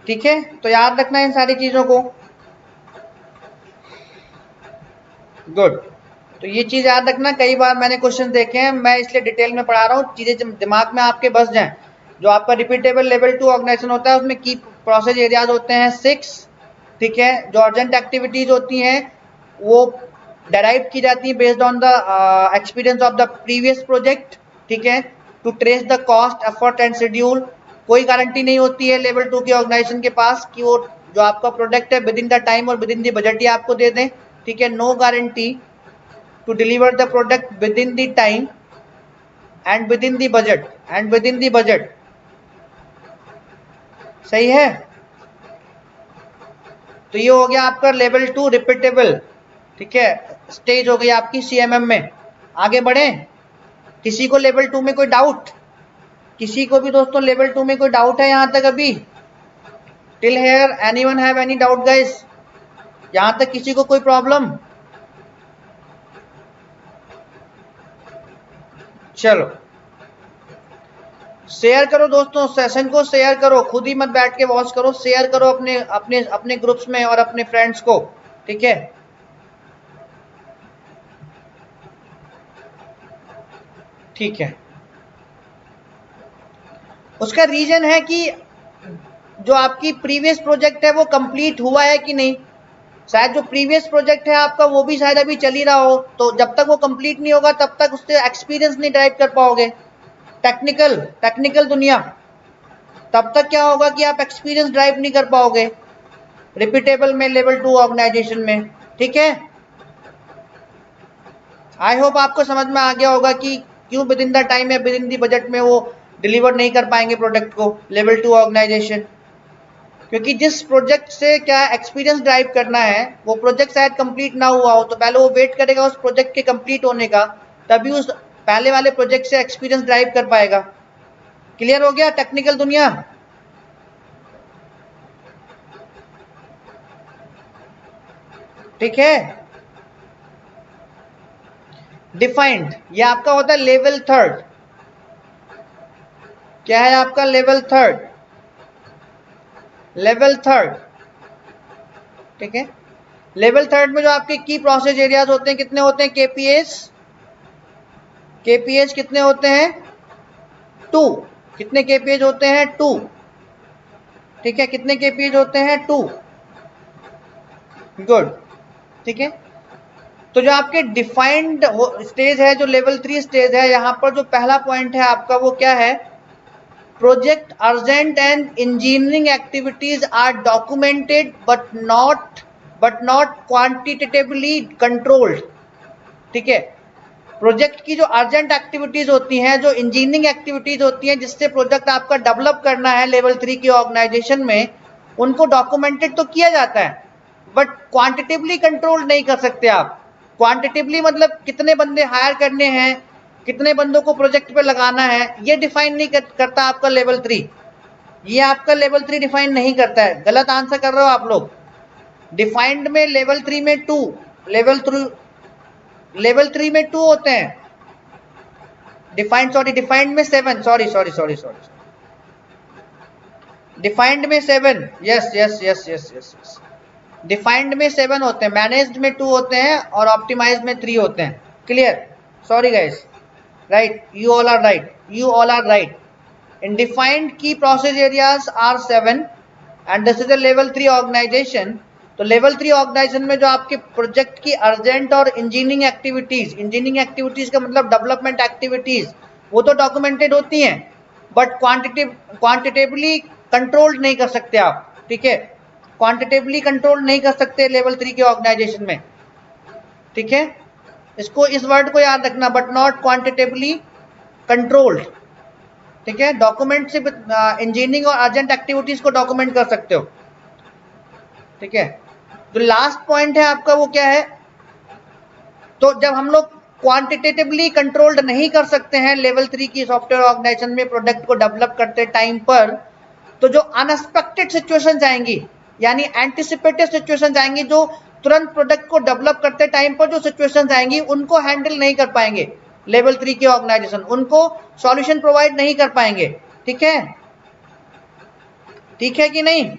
ठीक है। तो याद रखना इन सारी चीजों को, गुड। तो ये चीज याद रखना, कई बार मैंने क्वेश्चन देखे हैं, मैं इसलिए डिटेल में पढ़ा रहा हूँ, चीजें दिमाग में आपके बस जाएं। जो आपका रिपीटेबल लेवल 2 ऑर्गेनाइजेशन होता है उसमें की प्रोसेस एरियाज होते हैं 6, ठीक है। जो अर्जेंट एक्टिविटीज होती हैं वो डेराइव की जाती है based on the experience of the previous project, ठीक है। To trace the cost, effort and schedule, कोई गारंटी नहीं होती है लेवल 2 की ऑर्गेनाइजेशन के पास कि वो जो आपका प्रोडक्ट है विद इन द टाइम और विद इन द बजट ही आपको दे दें, ठीक है। No guarantee to deliver the product within the time and within the budget, सही है। तो ये हो गया आपका लेवल 2 रिपीटेबल, ठीक है, स्टेज हो गई आपकी सीएमएम में। आगे बढ़े, किसी को लेवल 2 में कोई डाउट? किसी को भी दोस्तों लेवल 2 में कोई डाउट है यहां तक? अभी till here anyone have any doubt guys? यहां तक किसी को कोई प्रॉब्लम? चलो शेयर करो दोस्तों, सेशन को शेयर करो, खुद ही मत बैठ के वॉच करो, शेयर करो अपने अपने अपने ग्रुप्स में और अपने फ्रेंड्स को, ठीक है। ठीक है, उसका रीजन है कि जो आपकी प्रीवियस प्रोजेक्ट है वो कंप्लीट हुआ है कि नहीं। शायद जो प्रीवियस प्रोजेक्ट है आपका वो भी शायद अभी चल ही रहा हो, तो जब तक वो कंप्लीट नहीं होगा तब तक उससे एक्सपीरियंस नहीं ड्राइव कर पाओगे, टेक्निकल दुनिया। तब तक क्या होगा कि आप एक्सपीरियंस ड्राइव नहीं कर पाओगे रिपीटेबल में, लेवल 2 ऑर्गेनाइजेशन में, ठीक है। आई होप आपको समझ में आ गया होगा कि क्यों विद इन द टाइम या विद इन द बजट में वो डिलीवर नहीं कर पाएंगे प्रोडक्ट को लेवल 2 ऑर्गेनाइजेशन। क्योंकि जिस प्रोजेक्ट से क्या एक्सपीरियंस ड्राइव करना है वो प्रोजेक्ट शायद कंप्लीट ना हुआ हो, तो पहले वो वेट करेगा उस प्रोजेक्ट के कंप्लीट होने का, तभी उस पहले वाले प्रोजेक्ट से एक्सपीरियंस ड्राइव कर पाएगा। क्लियर हो गया टेक्निकल दुनिया? ठीक है। डिफाइंड, ये आपका होता है लेवल 3। क्या है आपका लेवल 3? लेवल 3, ठीक है। लेवल 3 में जो आपके की प्रोसेस एरियाज होते हैं कितने होते हैं? केपीएस कितने होते हैं? 2। कितने केपीएस होते हैं? 2, ठीक है। कितने केपीएस होते हैं? 2, गुड, ठीक है। तो जो आपके डिफाइंड स्टेज है, जो लेवल 3 स्टेज है, यहां पर जो पहला पॉइंट है आपका वो क्या है? project urgent and engineering activities are documented but not quantitatively controlled। ठीक है, प्रोजेक्ट की जो अर्जेंट एक्टिविटीज होती हैं, जो इंजीनियरिंग एक्टिविटीज होती हैं जिससे प्रोजेक्ट आपका डेवलप करना है लेवल 3 की ऑर्गेनाइजेशन में, उनको डॉक्यूमेंटेड तो किया जाता है बट क्वांटिटेटिवली कंट्रोल नहीं कर सकते आप। क्वांटिटेटिवली मतलब कितने बंदे हायर करने हैं, कितने बंदों को प्रोजेक्ट पे लगाना है, ये डिफाइन नहीं करता आपका लेवल 3। ये आपका लेवल 3 डिफाइन नहीं करता है। गलत आंसर कर रहे हो आप लोग। डिफाइंड में लेवल 3 में 2, लेवल 3 में 2 होते हैं। डिफाइंड में 7, सॉरी डिफाइंड में 7, यस डिफाइंड में 7 होते हैं, मैनेज्ड में 2 होते हैं और ऑप्टिमाइज्ड में 3 होते हैं। Clear? Sorry guys, right, you all are right। in defined key process areas are 7 and this is a level 3 organization। तो लेवल 3 ऑर्गेनाइजेशन में जो आपके प्रोजेक्ट की अर्जेंट और इंजीनियरिंग एक्टिविटीज का मतलब डेवलपमेंट एक्टिविटीज, वो तो डॉक्यूमेंटेड होती हैं बट क्वांटिटेटिवली कंट्रोल नहीं कर सकते आप। ठीक है, क्वांटिटेटिवली कंट्रोल नहीं कर सकते लेवल 3 के ऑर्गेनाइजेशन में। ठीक है, इसको, इस वर्ड को याद रखना, बट नॉट क्वांटिटेटिवली कंट्रोल्ड। ठीक है, डॉक्यूमेंट से इंजीनियरिंग और अर्जेंट एक्टिविटीज को डॉक्यूमेंट कर सकते हो। ठीक है, जो लास्ट पॉइंट है आपका वो क्या है, तो जब हम लोग क्वांटिटेटिवली कंट्रोल्ड नहीं कर सकते हैं लेवल 3 की सॉफ्टवेयर ऑर्गेनाइजेशन में प्रोडक्ट को डेवलप करते टाइम पर, तो जो अनएक्सपेक्टेड सिचुएशंस आएंगी यानी एंटिसिपेटेड सिचुएशंस आएंगी, जो तुरंत प्रोडक्ट को डेवलप करते टाइम पर जो सिचुएशंस आएंगी उनको हैंडल नहीं कर पाएंगे लेवल 3 की ऑर्गेनाइजेशन, उनको सॉल्यूशन प्रोवाइड नहीं कर पाएंगे। ठीक है, ठीक है कि नहीं?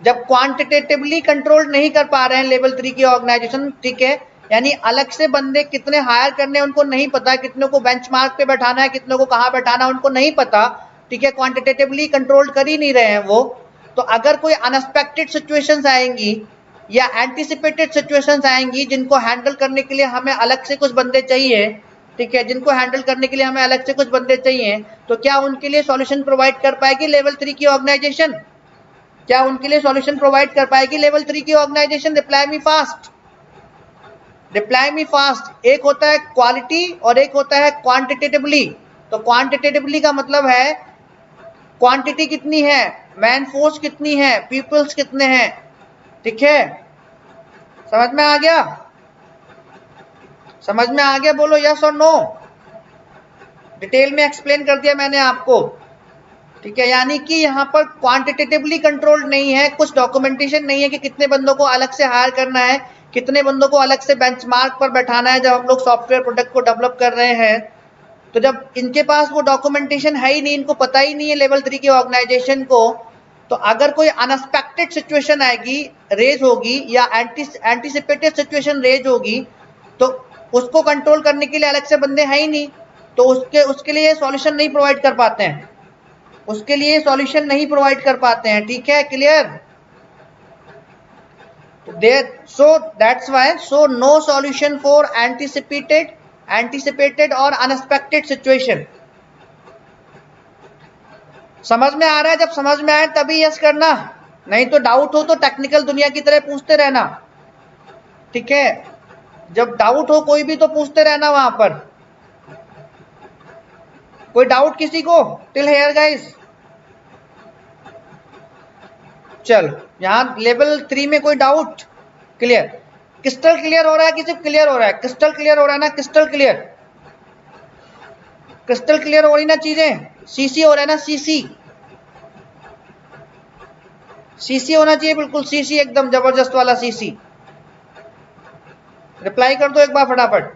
जब क्वांटिटेटिवली कंट्रोल नहीं कर पा रहे हैं लेवल 3 की ऑर्गेनाइजेशन, ठीक है, यानी अलग से बंदे कितने हायर करने उनको नहीं पता, कितनों को बेंचमार्क पे बैठाना है, कितनों को कहाँ बैठाना है उनको नहीं पता। ठीक है, क्वांटिटेटिवली कंट्रोल कर ही नहीं रहे हैं वो। तो अगर कोई अनएक्सपेक्टेड सिचुएशंस आएंगी या एंटिसिपेटेड सिचुएशंस आएंगी जिनको हैंडल करने के लिए हमें अलग से कुछ बंदे चाहिए, ठीक है, जिनको हैंडल करने के लिए हमें अलग से कुछ बंदे चाहिए, तो क्या उनके लिए सॉल्यूशन प्रोवाइड कर पाएगी लेवल 3 की ऑर्गेनाइजेशन? क्या उनके लिए सॉल्यूशन प्रोवाइड कर पाएगी लेवल 3 की ऑर्गेनाइजेशन? Reply me fast. एक होता है क्वालिटी और एक होता है क्वांटिटेटिवली। तो क्वांटिटेटिवली का मतलब है क्वांटिटी कितनी है, मैन फोर्स कितनी है, पीपल्स कितने हैं। ठीक है, समझ में आ गया? समझ में आ गया? बोलो यस और नो। डिटेल में एक्सप्लेन कर दिया मैंने आपको। ठीक है, यानी कि यहाँ पर क्वांटिटेटिवली कंट्रोल नहीं है, कुछ डॉक्यूमेंटेशन नहीं है कि कितने बंदों को अलग से हायर करना है, कितने बंदों को अलग से बेंचमार्क पर बैठाना है जब हम लोग सॉफ्टवेयर प्रोडक्ट को डेवलप कर रहे हैं। तो जब इनके पास वो डॉक्यूमेंटेशन है ही नहीं, इनको पता ही नहीं है लेवल 3 की ऑर्गेनाइजेशन को, तो अगर कोई अनएक्सपेक्टेड सिचुएशन आएगी, रेज होगी या एंटिसिपेटेड सिचुएशन रेज होगी, तो उसको कंट्रोल करने के लिए अलग से बंदे हैं ही नहीं, तो उसके लिए सॉल्यूशन नहीं प्रोवाइड कर पाते हैं, उसके लिए सॉल्यूशन नहीं प्रोवाइड कर पाते हैं। ठीक है, clear? So that's why, so no solution for anticipated और unexpected situation। समझ में आ रहा है? जब समझ में आए तभी यस करना, नहीं तो डाउट हो तो टेक्निकल दुनिया की तरह पूछते रहना। ठीक है, जब डाउट हो कोई भी तो पूछते रहना वहां पर। कोई डाउट किसी को? Till here guys? चल, यहां लेवल 3 में कोई डाउट? क्लियर? क्रिस्टल क्लियर हो रहा है कि सिर्फ क्लियर हो रहा है? क्रिस्टल क्लियर हो रहा है ना? क्रिस्टल क्लियर हो रही ना चीजें? सीसी हो रहा है ना? सीसी होना चाहिए, बिल्कुल सीसी, एकदम जबरदस्त वाला सीसी। रिप्लाई कर दो एक बार फटाफट।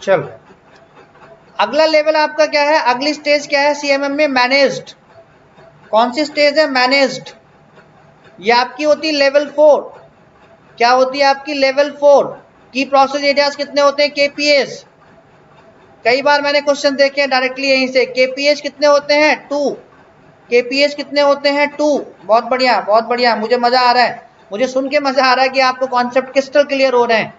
चलो, अगला लेवल आपका क्या है? अगली स्टेज क्या है सीएमएम में? मैनेज्ड। कौन सी स्टेज है? मैनेज्ड। ये आपकी होती है लेवल 4। क्या होती है आपकी? लेवल 4 की प्रोसेस एरियाज कितने होते हैं? केपीएस। कई बार मैंने क्वेश्चन देखे हैं डायरेक्टली यहीं से। केपीएस कितने होते हैं? 2। केपीएस कितने होते हैं? 2। बहुत बढ़िया, मुझे मजा आ रहा है, मुझे सुन के मजा आ रहा है कि आपको कॉन्सेप्ट क्रिस्टल क्लियर हो रहे हैं।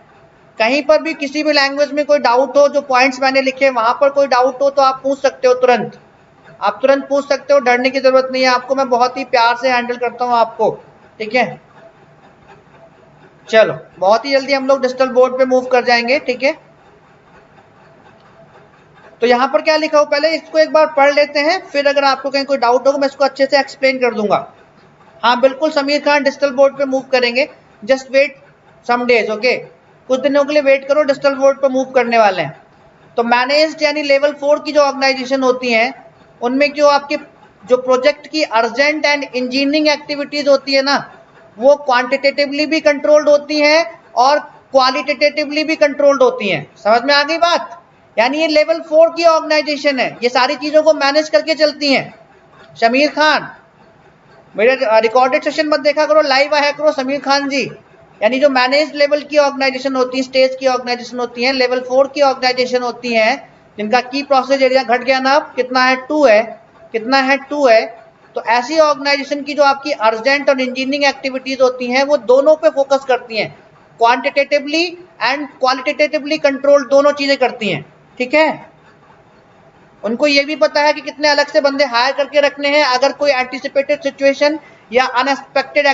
कहीं पर भी किसी भी लैंग्वेज में कोई डाउट हो, जो पॉइंट्स मैंने लिखे वहां पर कोई डाउट हो तो आप पूछ सकते हो तुरंत, आप तुरंत पूछ सकते हो, डरने की जरूरत नहीं है आपको, मैं बहुत ही प्यार से हैंडल करता हूं आपको, ठीक है। चलो बहुत ही जल्दी हम लोग डिजिटल बोर्ड पे मूव कर जाएंगे, ठीक है। तो यहां पर क्या लिखा हो पहले इसको एक बार पढ़ लेते हैं, फिर अगर आपको कहीं कोई डाउट होगा मैं इसको अच्छे से एक्सप्लेन कर दूंगा। हाँ बिल्कुल समीर खान, डिजिटल बोर्ड पे मूव करेंगे, just wait some days, okay, कुछ दिनों के लिए वेट करो, डिजिटल बोर्ड पे मूव करने वाले हैं। तो मैनेज्ड यानी लेवल 4 की जो ऑर्गेनाइजेशन होती हैं उनमें जो आपके जो प्रोजेक्ट की अर्जेंट एंड इंजीनियरिंग एक्टिविटीज होती है ना, वो क्वांटिटेटिवली भी कंट्रोल्ड होती हैं और क्वालिटेटिवली भी कंट्रोल्ड होती हैं। समझ में आ गई बात? यानी ये लेवल 4 की ऑर्गेनाइजेशन है, ये सारी चीजों को मैनेज करके चलती हैं। समीर खान मेरे रिकॉर्डेड सेशन मत देखा करो, लाइव आया करो समीर खान जी। यानी जो मैनेज लेवल की ऑर्गेनाइजेशन होती है, स्टेज की ऑर्गेनाइजेशन होती है, लेवल 4 की ऑर्गेनाइजेशन होती है, जिनका की प्रोसेस एरिया घट गया ना, अब कितना है 2 है, कितना है 2 है। तो ऐसी ऑर्गेनाइजेशन की जो आपकी अर्जेंट और इंजीनियरिंग एक्टिविटीज होती हैं वो दोनों पे फोकस करती हैं, क्वांटिटेटिवली एंड क्वालिटेटिवली कंट्रोल दोनों चीजें करती हैं, ठीक है। उनको ये भी पता है कि कितने अलग से बंदे हायर करके रखने हैं, अगर कोई एंटीसिपेटेड सिचुएशन या अनएक्सपेक्टेड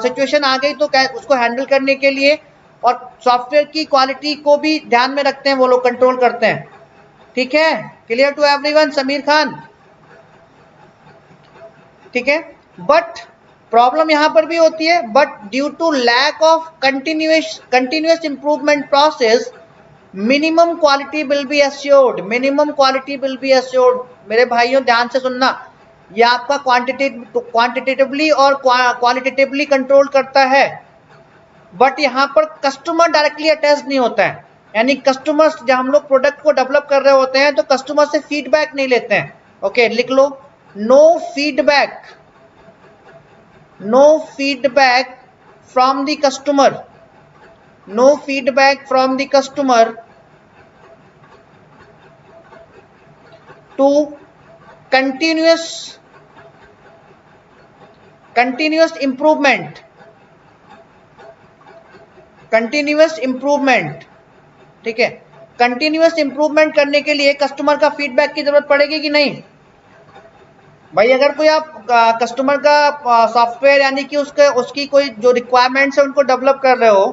सिचुएशन आ गई तो उसको हैंडल करने के लिए, और सॉफ्टवेयर की क्वालिटी को भी ध्यान में रखते हैं, वो लोग कंट्रोल करते हैं, ठीक है। Clear to everyone Sameer Khan, ठीक है। बट प्रॉब्लम यहां पर भी होती है, but due to lack of continuous improvement process minimum quality will be assured, minimum quality will be assured. मेरे भाइयों ध्यान से सुनना, ये आपका क्वांटिटेटिवली और क्वालिटेटिवली कंट्रोल करता है, बट यहाँ पर कस्टमर डायरेक्टली अटैच नहीं होता है। यानी कस्टमर्स जब हम लोग प्रोडक्ट को डेवलप कर रहे होते हैं तो कस्टमर से फीडबैक नहीं लेते हैं, ओके लिख लो, no feedback, no feedback from the customer, no feedback from the customer to continuous improvement, continuous improvement, ठीक है। कंटिन्यूअस इंप्रूवमेंट करने के लिए कस्टमर का फीडबैक की जरूरत पड़ेगी कि नहीं भाई? अगर कोई आप कस्टमर का सॉफ्टवेयर यानी कि उसकी कोई जो रिक्वायरमेंट्स है उनको डेवलप कर रहे हो,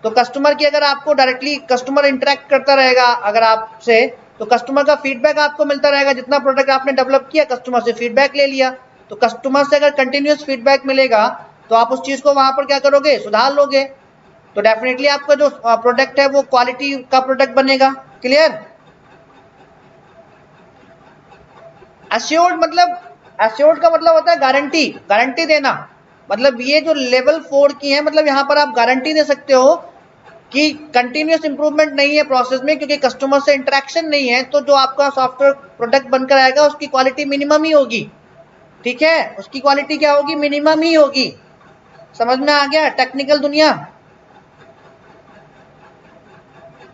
तो कस्टमर की अगर आपको डायरेक्टली कस्टमर इंटरेक्ट करता रहेगा अगर आपसे, तो कस्टमर का फीडबैक आपको मिलता रहेगा। जितना प्रोडक्ट आपने डेवलप किया कस्टमर से फीडबैक ले लिया, तो कस्टमर से अगर कंटिन्यूअस फीडबैक मिलेगा तो आप उस चीज को वहां पर क्या करोगे, सुधार लोगे, तो डेफिनेटली आपका जो प्रोडक्ट है वो क्वालिटी का प्रोडक्ट बनेगा। क्लियर? एश्योर्ड मतलब, एश्योर्ड का मतलब होता है गारंटी, गारंटी देना। मतलब ये जो लेवल 4 की है, मतलब यहाँ पर आप गारंटी दे सकते हो कि कंटिन्यूअस इंप्रूवमेंट नहीं है प्रोसेस में, क्योंकि कस्टमर से इंटरेक्शन नहीं है, तो जो आपका सॉफ्टवेयर प्रोडक्ट बनकर आएगा उसकी क्वालिटी मिनिमम ही होगी, ठीक है। उसकी क्वालिटी क्या होगी, मिनिमम ही होगी। समझ में आ गया टेक्निकल दुनिया?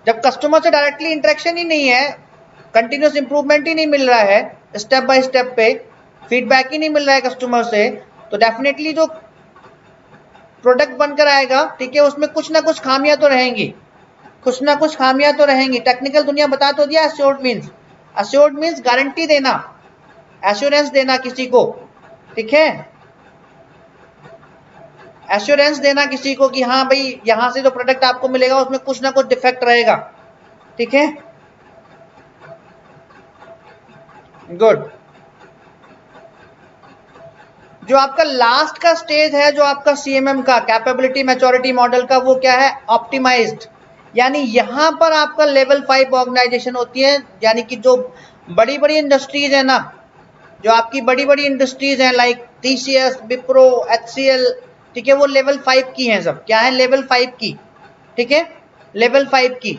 जब कस्टमर से डायरेक्टली इंटरेक्शन ही नहीं है, कंटिन्यूअस इंप्रूवमेंट ही नहीं मिल रहा है, स्टेप बाय स्टेप पे फीडबैक ही नहीं मिल रहा है कस्टमर से, तो डेफिनेटली जो प्रोडक्ट बनकर आएगा, ठीक है, उसमें कुछ ना कुछ खामियां तो रहेंगी, कुछ ना कुछ खामियां तो रहेंगी। टेक्निकल दुनिया बता तो दिया। एश्योर्ड मींस गारंटी देना, एश्योरेंस देना किसी को, ठीक है, एश्योरेंस देना किसी को कि हाँ भाई यहां से जो प्रोडक्ट आपको मिलेगा उसमें कुछ ना कुछ डिफेक्ट रहेगा, ठीक है। गुड। जो आपका लास्ट का स्टेज है, जो आपका सीएमएम का कैपेबिलिटी मैच्योरिटी मॉडल का, वो क्या है, ऑप्टिमाइज्ड। यानी यहां पर आपका लेवल 5 ऑर्गेनाइजेशन होती है, यानी कि जो बड़ी बड़ी इंडस्ट्रीज है ना, जो आपकी बड़ी बड़ी इंडस्ट्रीज हैं लाइक टीसीएस, विप्रो, एचसीएल, ठीक है, वो लेवल 5 की हैं। सब क्या है, लेवल 5 की, ठीक है, लेवल 5 की।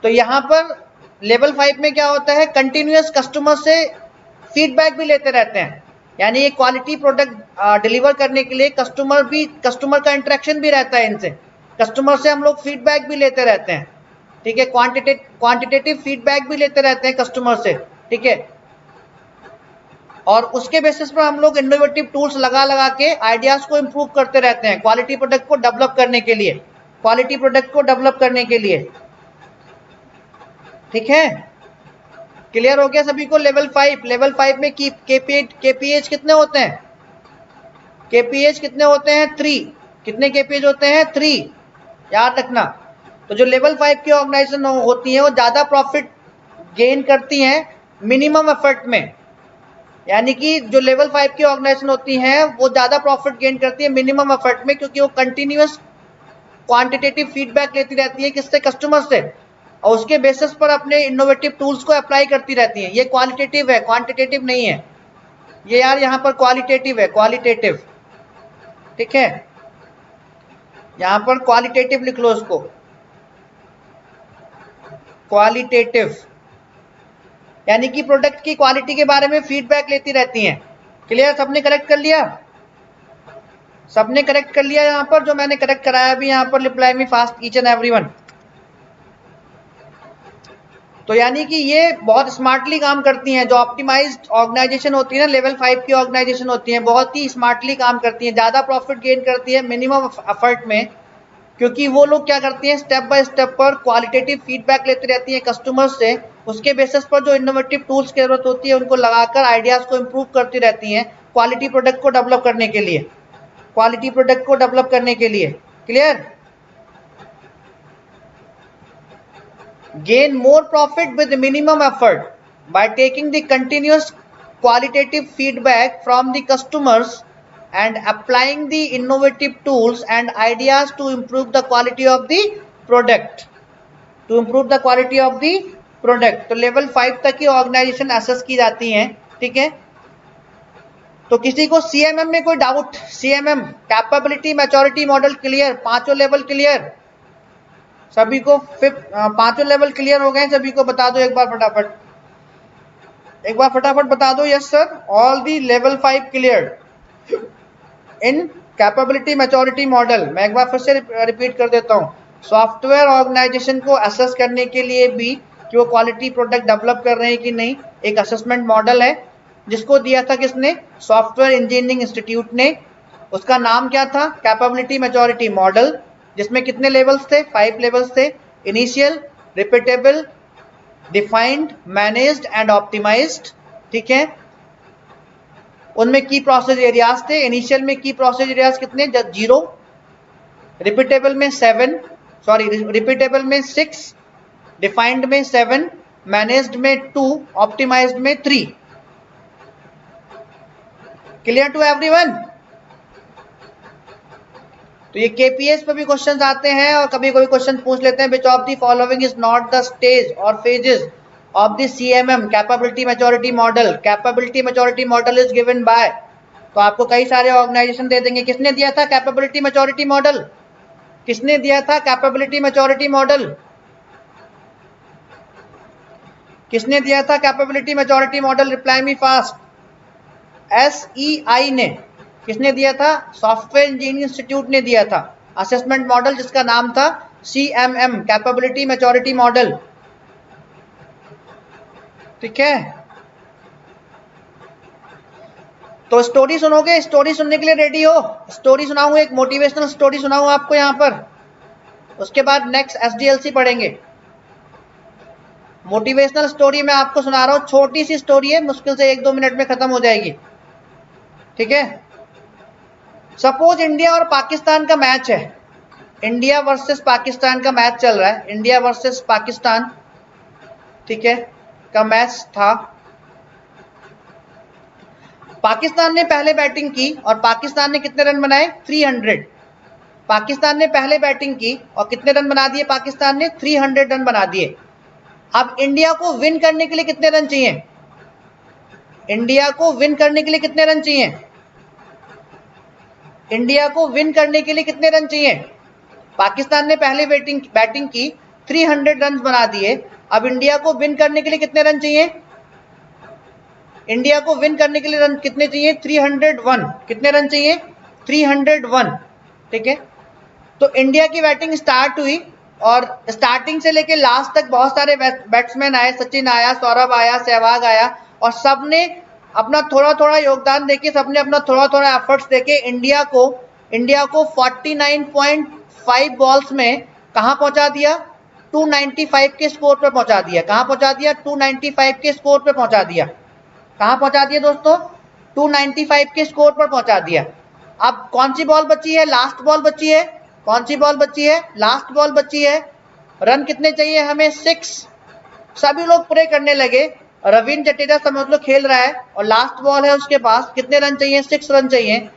तो यहां पर लेवल 5 में क्या होता है, कंटिन्यूअस कस्टमर से फीडबैक भी लेते रहते हैं। यानी ये क्वालिटी प्रोडक्ट डिलीवर करने के लिए कस्टमर का इंटरेक्शन भी रहता है इनसे, कस्टमर से हम लोग फीडबैक भी लेते रहते हैं, ठीक है, क्वांटिटेटिव फीडबैक भी लेते रहते हैं कस्टमर से, ठीक है। और उसके बेसिस पर हम लोग इनोवेटिव टूल्स लगा लगा के आइडियाज को इंप्रूव करते रहते हैं क्वालिटी प्रोडक्ट को डेवलप करने के लिए, क्वालिटी प्रोडक्ट को डेवलप करने के लिए। ठीक है, क्लियर हो गया सभी को? लेवल 5 में केपीएच कितने होते हैं? केपीएच कितने होते हैं? 3। कितने केपीएच होते हैं? 3, याद रखना। तो जो लेवल 5 की ऑर्गेनाइजेशन होती है वो ज्यादा प्रॉफिट गेन करती हैं मिनिमम एफर्ट में। यानी कि जो लेवल 5 की ऑर्गेनाइजेशन होती है वो ज्यादा प्रॉफिट गेन करती है मिनिमम एफर्ट में, क्योंकि वो कंटिन्यूअस क्वांटिटेटिव फीडबैक लेती रहती है किससे? कस्टमर से, और उसके बेसिस पर अपने इनोवेटिव टूल्स को अप्लाई करती रहती है। ये क्वालिटेटिव है, क्वांटिटेटिव नहीं है ये यार, यहाँ पर क्वालिटेटिव है, क्वालिटेटिव। ठीक है, यहां पर क्वालिटेटिव लिख लो उसको, क्वालिटेटिव। यानी कि प्रोडक्ट की क्वालिटी के बारे में फीडबैक लेती रहती हैं। क्लियर? सबने करेक्ट कर लिया? सबने करेक्ट कर लिया यहां पर? जो मैंने करेक्ट कराया अभी यहां पर, reply me fast each and everyone. तो यानी कि ये बहुत स्मार्टली काम करती हैं। जो ऑप्टिमाइज्ड ऑर्गेनाइजेशन होती है ना, लेवल 5 की ऑर्गेनाइजेशन होती है, बहुत ही स्मार्टली काम करती हैं, ज्यादा प्रॉफिट गेन करती है मिनिमम एफर्ट में, क्योंकि वो लोग क्या करती हैं, स्टेप बाय स्टेप पर क्वालिटेटिव फीडबैक लेती रहती हैं कस्टमर्स से। उसके बेसिस पर जो इनोवेटिव टूल्स की जरूरत होती है उनको लगाकर आइडियाज को इंप्रूव करती रहती हैं क्वालिटी प्रोडक्ट को डेवलप करने के लिए, क्वालिटी प्रोडक्ट को डेवलप करने के लिए। Clear? gain more profit with minimum effort by taking the continuous qualitative feedback from the customers and applying the innovative tools and ideas to improve the quality of the product, to improve the quality of the product। तो level 5 तक की organisation assess की जाती हैं। ठीक है, तो किसी को सीएमएम में कोई doubt? CMM capability maturity model clear? पांचों लेवल क्लियर सभी को? पांचों लेवल क्लियर हो गए सभी को? बता दो एक बार फटाफट, एक बार फटाफट बता दो। Yes sir, all the level 5 clear in capability maturity model. मैं एक बार फिर से रिपीट कर देता हूँ। सॉफ्टवेयर ऑर्गेनाइजेशन को असेस करने के लिए भी कि वो क्वालिटी प्रोडक्ट डेवलप कर रहे हैं कि नहीं, एक असेसमेंट मॉडल है जिसको दिया था किसने? सॉफ्टवेयर इंजीनियरिंग इंस्टीट्यूट ने। उसका नाम क्या था? कैपेबिलिटी मैच्योरिटी मॉडल, जिसमें कितने लेवल्स थे? 5 लेवल्स थे। Initial, repeatable, defined, managed and optimised. ठीक है, उनमें की प्रोसेस एरियाज थे। इनिशियल में की प्रोसेस एरियाज कितने? 0, रिपीटेबल में 7, रिपीटेबल में 6, डिफाइंड में 7, मैनेज्ड में 2, ऑप्टिमाइज्ड में 3। Clear to everyone? तो ये केपीएस पे भी क्वेश्चंस आते हैं और कभी कोई क्वेश्चन पूछ लेते हैं, which of the following is not the stage और phases of the CMM capability maturity model. Capability maturity model is given by, तो आपको कई सारे ऑर्गेनाइजेशन दे देंगे। किसने दिया था कैपेबिलिटी मैच्योरिटी मॉडल? किसने दिया था कैपेबिलिटी मैच्योरिटी मॉडल? किसने दिया था capability maturity model? Reply me fast. SEI ने। किसने दिया था? सॉफ्टवेयर इंजीनियरिंग इंस्टीट्यूट ने दिया था असेसमेंट मॉडल, जिसका नाम था सीएमएम कैपेबिलिटी मैच्योरिटी मॉडल। ठीक है, तो स्टोरी सुनोगे? स्टोरी सुनने के लिए रेडी हो? स्टोरी सुनाऊं, एक मोटिवेशनल स्टोरी सुनाऊं आपको यहां पर, उसके बाद नेक्स्ट एसडीएलसी पढ़ेंगे। मोटिवेशनल स्टोरी मैं आपको सुना रहा हूं, छोटी सी स्टोरी है, मुश्किल से 1-2 मिनट में खत्म हो जाएगी। ठीक है, सपोज इंडिया और पाकिस्तान का मैच है, इंडिया वर्सेस पाकिस्तान का मैच चल रहा है, इंडिया वर्सेस पाकिस्तान, ठीक है, का मैच था। पाकिस्तान ने पहले बैटिंग की और पाकिस्तान ने कितने रन बनाए? 300। पाकिस्तान ने पहले बैटिंग की और कितने रन बना दिए? पाकिस्तान ने 300 रन बना दिए। अब इंडिया को विन करने के लिए कितने रन चाहिए? इंडिया को विन करने के लिए कितने रन चाहिए? इंडिया को विन करने के लिए कितने रन चाहिए? पाकिस्तान ने पहले बैटिंग की, 300 रन बना दिए। अब इंडिया को विन करने के लिए कितने रन चाहिए? इंडिया को विन करने के लिए रन कितने चाहिए? 301। कितने रन चाहिए? 301। ठीक है, तो इंडिया की बैटिंग स्टार्ट हुई और स्टार्टिंग से लेके लास्ट तक बहुत सारे बैट्समैन आए, सचिन आया, सौरभ आया, सहवाग आया, और सबने अपना थोड़ा थोड़ा योगदान देके, सबने अपना थोड़ा थोड़ा एफर्ट्स देके इंडिया को 5 बॉल्स में कहां पहुंचा दिया? 295 के स्कोर पर पहुंचा दिया। कहां पहुंचा दिया? 295 के स्कोर पर पहुंचा दिया। कहां पहुंचा दिया दोस्तों? 295 के स्कोर पर पहुंचा दिया। अब कौन सी बॉल बची है? लास्ट बॉल बची है। कौन सी बॉल बची है? लास्ट बॉल बची है। रन कितने चाहिए हमें? 6। सभी लोग प्रे करने लगे। रविंद्र जडेजा समझ लो खेल रहा है और लास्ट बॉल है उसके पास। कितने रन चाहिए? 6 रन चाहिए।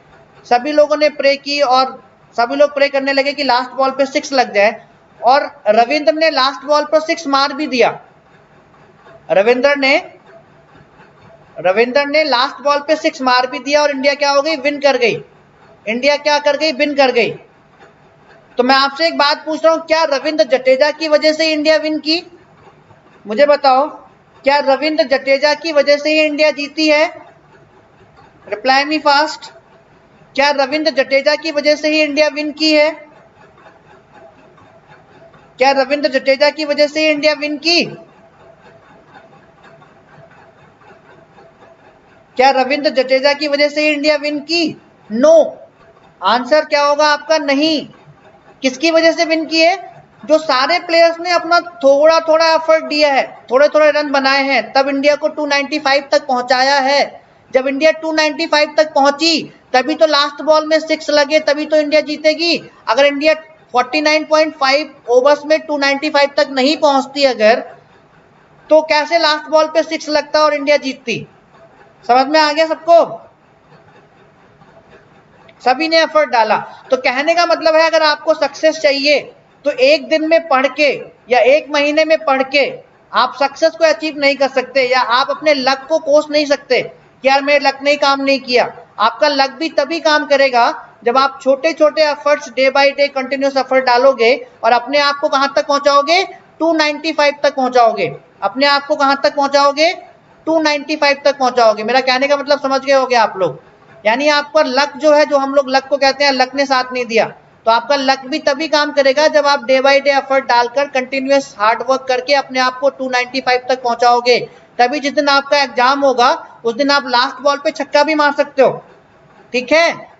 सभी लोगों ने प्रे की और सभी लोग प्रे करने लगे कि लास्ट बॉल पे 6 लग जाए, और रविंद्र ने लास्ट बॉल पर 6 मार भी दिया। रविंद्र ने लास्ट बॉल पे 6 मार भी दिया और इंडिया क्या हो गई? विन कर गई। इंडिया क्या कर गई? विन कर गई। तो मैं आपसे एक बात पूछ रहा हूं, क्या रविंद्र जडेजा की वजह से इंडिया विन की? मुझे बताओ, क्या रविंद्र जडेजा की वजह से ही इंडिया जीती है? Reply me fast. क्या रविंद्र जडेजा की वजह से ही इंडिया विन की है? क्या रविंद्र जडेजा की वजह से ही इंडिया विन की? क्या रविंद्र जडेजा की वजह से ही इंडिया विन की? नो। आंसर क्या होगा आपका? नहीं। किसकी वजह से विन की है? जो सारे प्लेयर्स ने अपना थोड़ा थोड़ा एफर्ट दिया है, थोड़े थोड़े रन बनाए हैं, तब इंडिया को 295 तक पहुंचाया है। जब इंडिया 295 तक पहुंची तभी तो लास्ट बॉल में 6 लगे, तभी तो इंडिया जीतेगी। अगर इंडिया 49.5 ओवर्स में 295 तक नहीं पहुंचती अगर, तो कैसे लास्ट बॉल पे 6 लगता और इंडिया जीतती? समझ में आ गया सबको? सभी ने एफर्ट डाला। तो कहने का मतलब है, अगर आपको सक्सेस चाहिए तो एक दिन में पढ़ के या एक महीने में पढ़ के आप सक्सेस को अचीव नहीं कर सकते, या आप अपने लक को कोस नहीं सकते कि यार मेरे लक ने काम नहीं किया। आपका लक भी तभी काम करेगा जब आप छोटे छोटे efforts, day by day continuous effort डालोगे और अपने आप को कहां तक पहुंचाओगे? 295 तक पहुंचाओगे। अपने आप को कहां तक पहुंचाओगे? 295 तक पहुंचाओगे। मेरा कहने का मतलब समझ गए होगे आप लोग? यानी आपका लक जो है, जो हम लोग लक को कहते हैं, लक ने साथ नहीं दिया, तो आपका लक भी तभी काम करेगा जब आप डे बाय डे एफर्ट डालकर कंटिन्यूअस हार्ड वर्क करके अपने आप को 295 तक पहुंचाओगे। तभी जिस दिन आपका एग्जाम होगा उस दिन आप लास्ट बॉल पे छक्का भी मार सकते हो। ठीक है,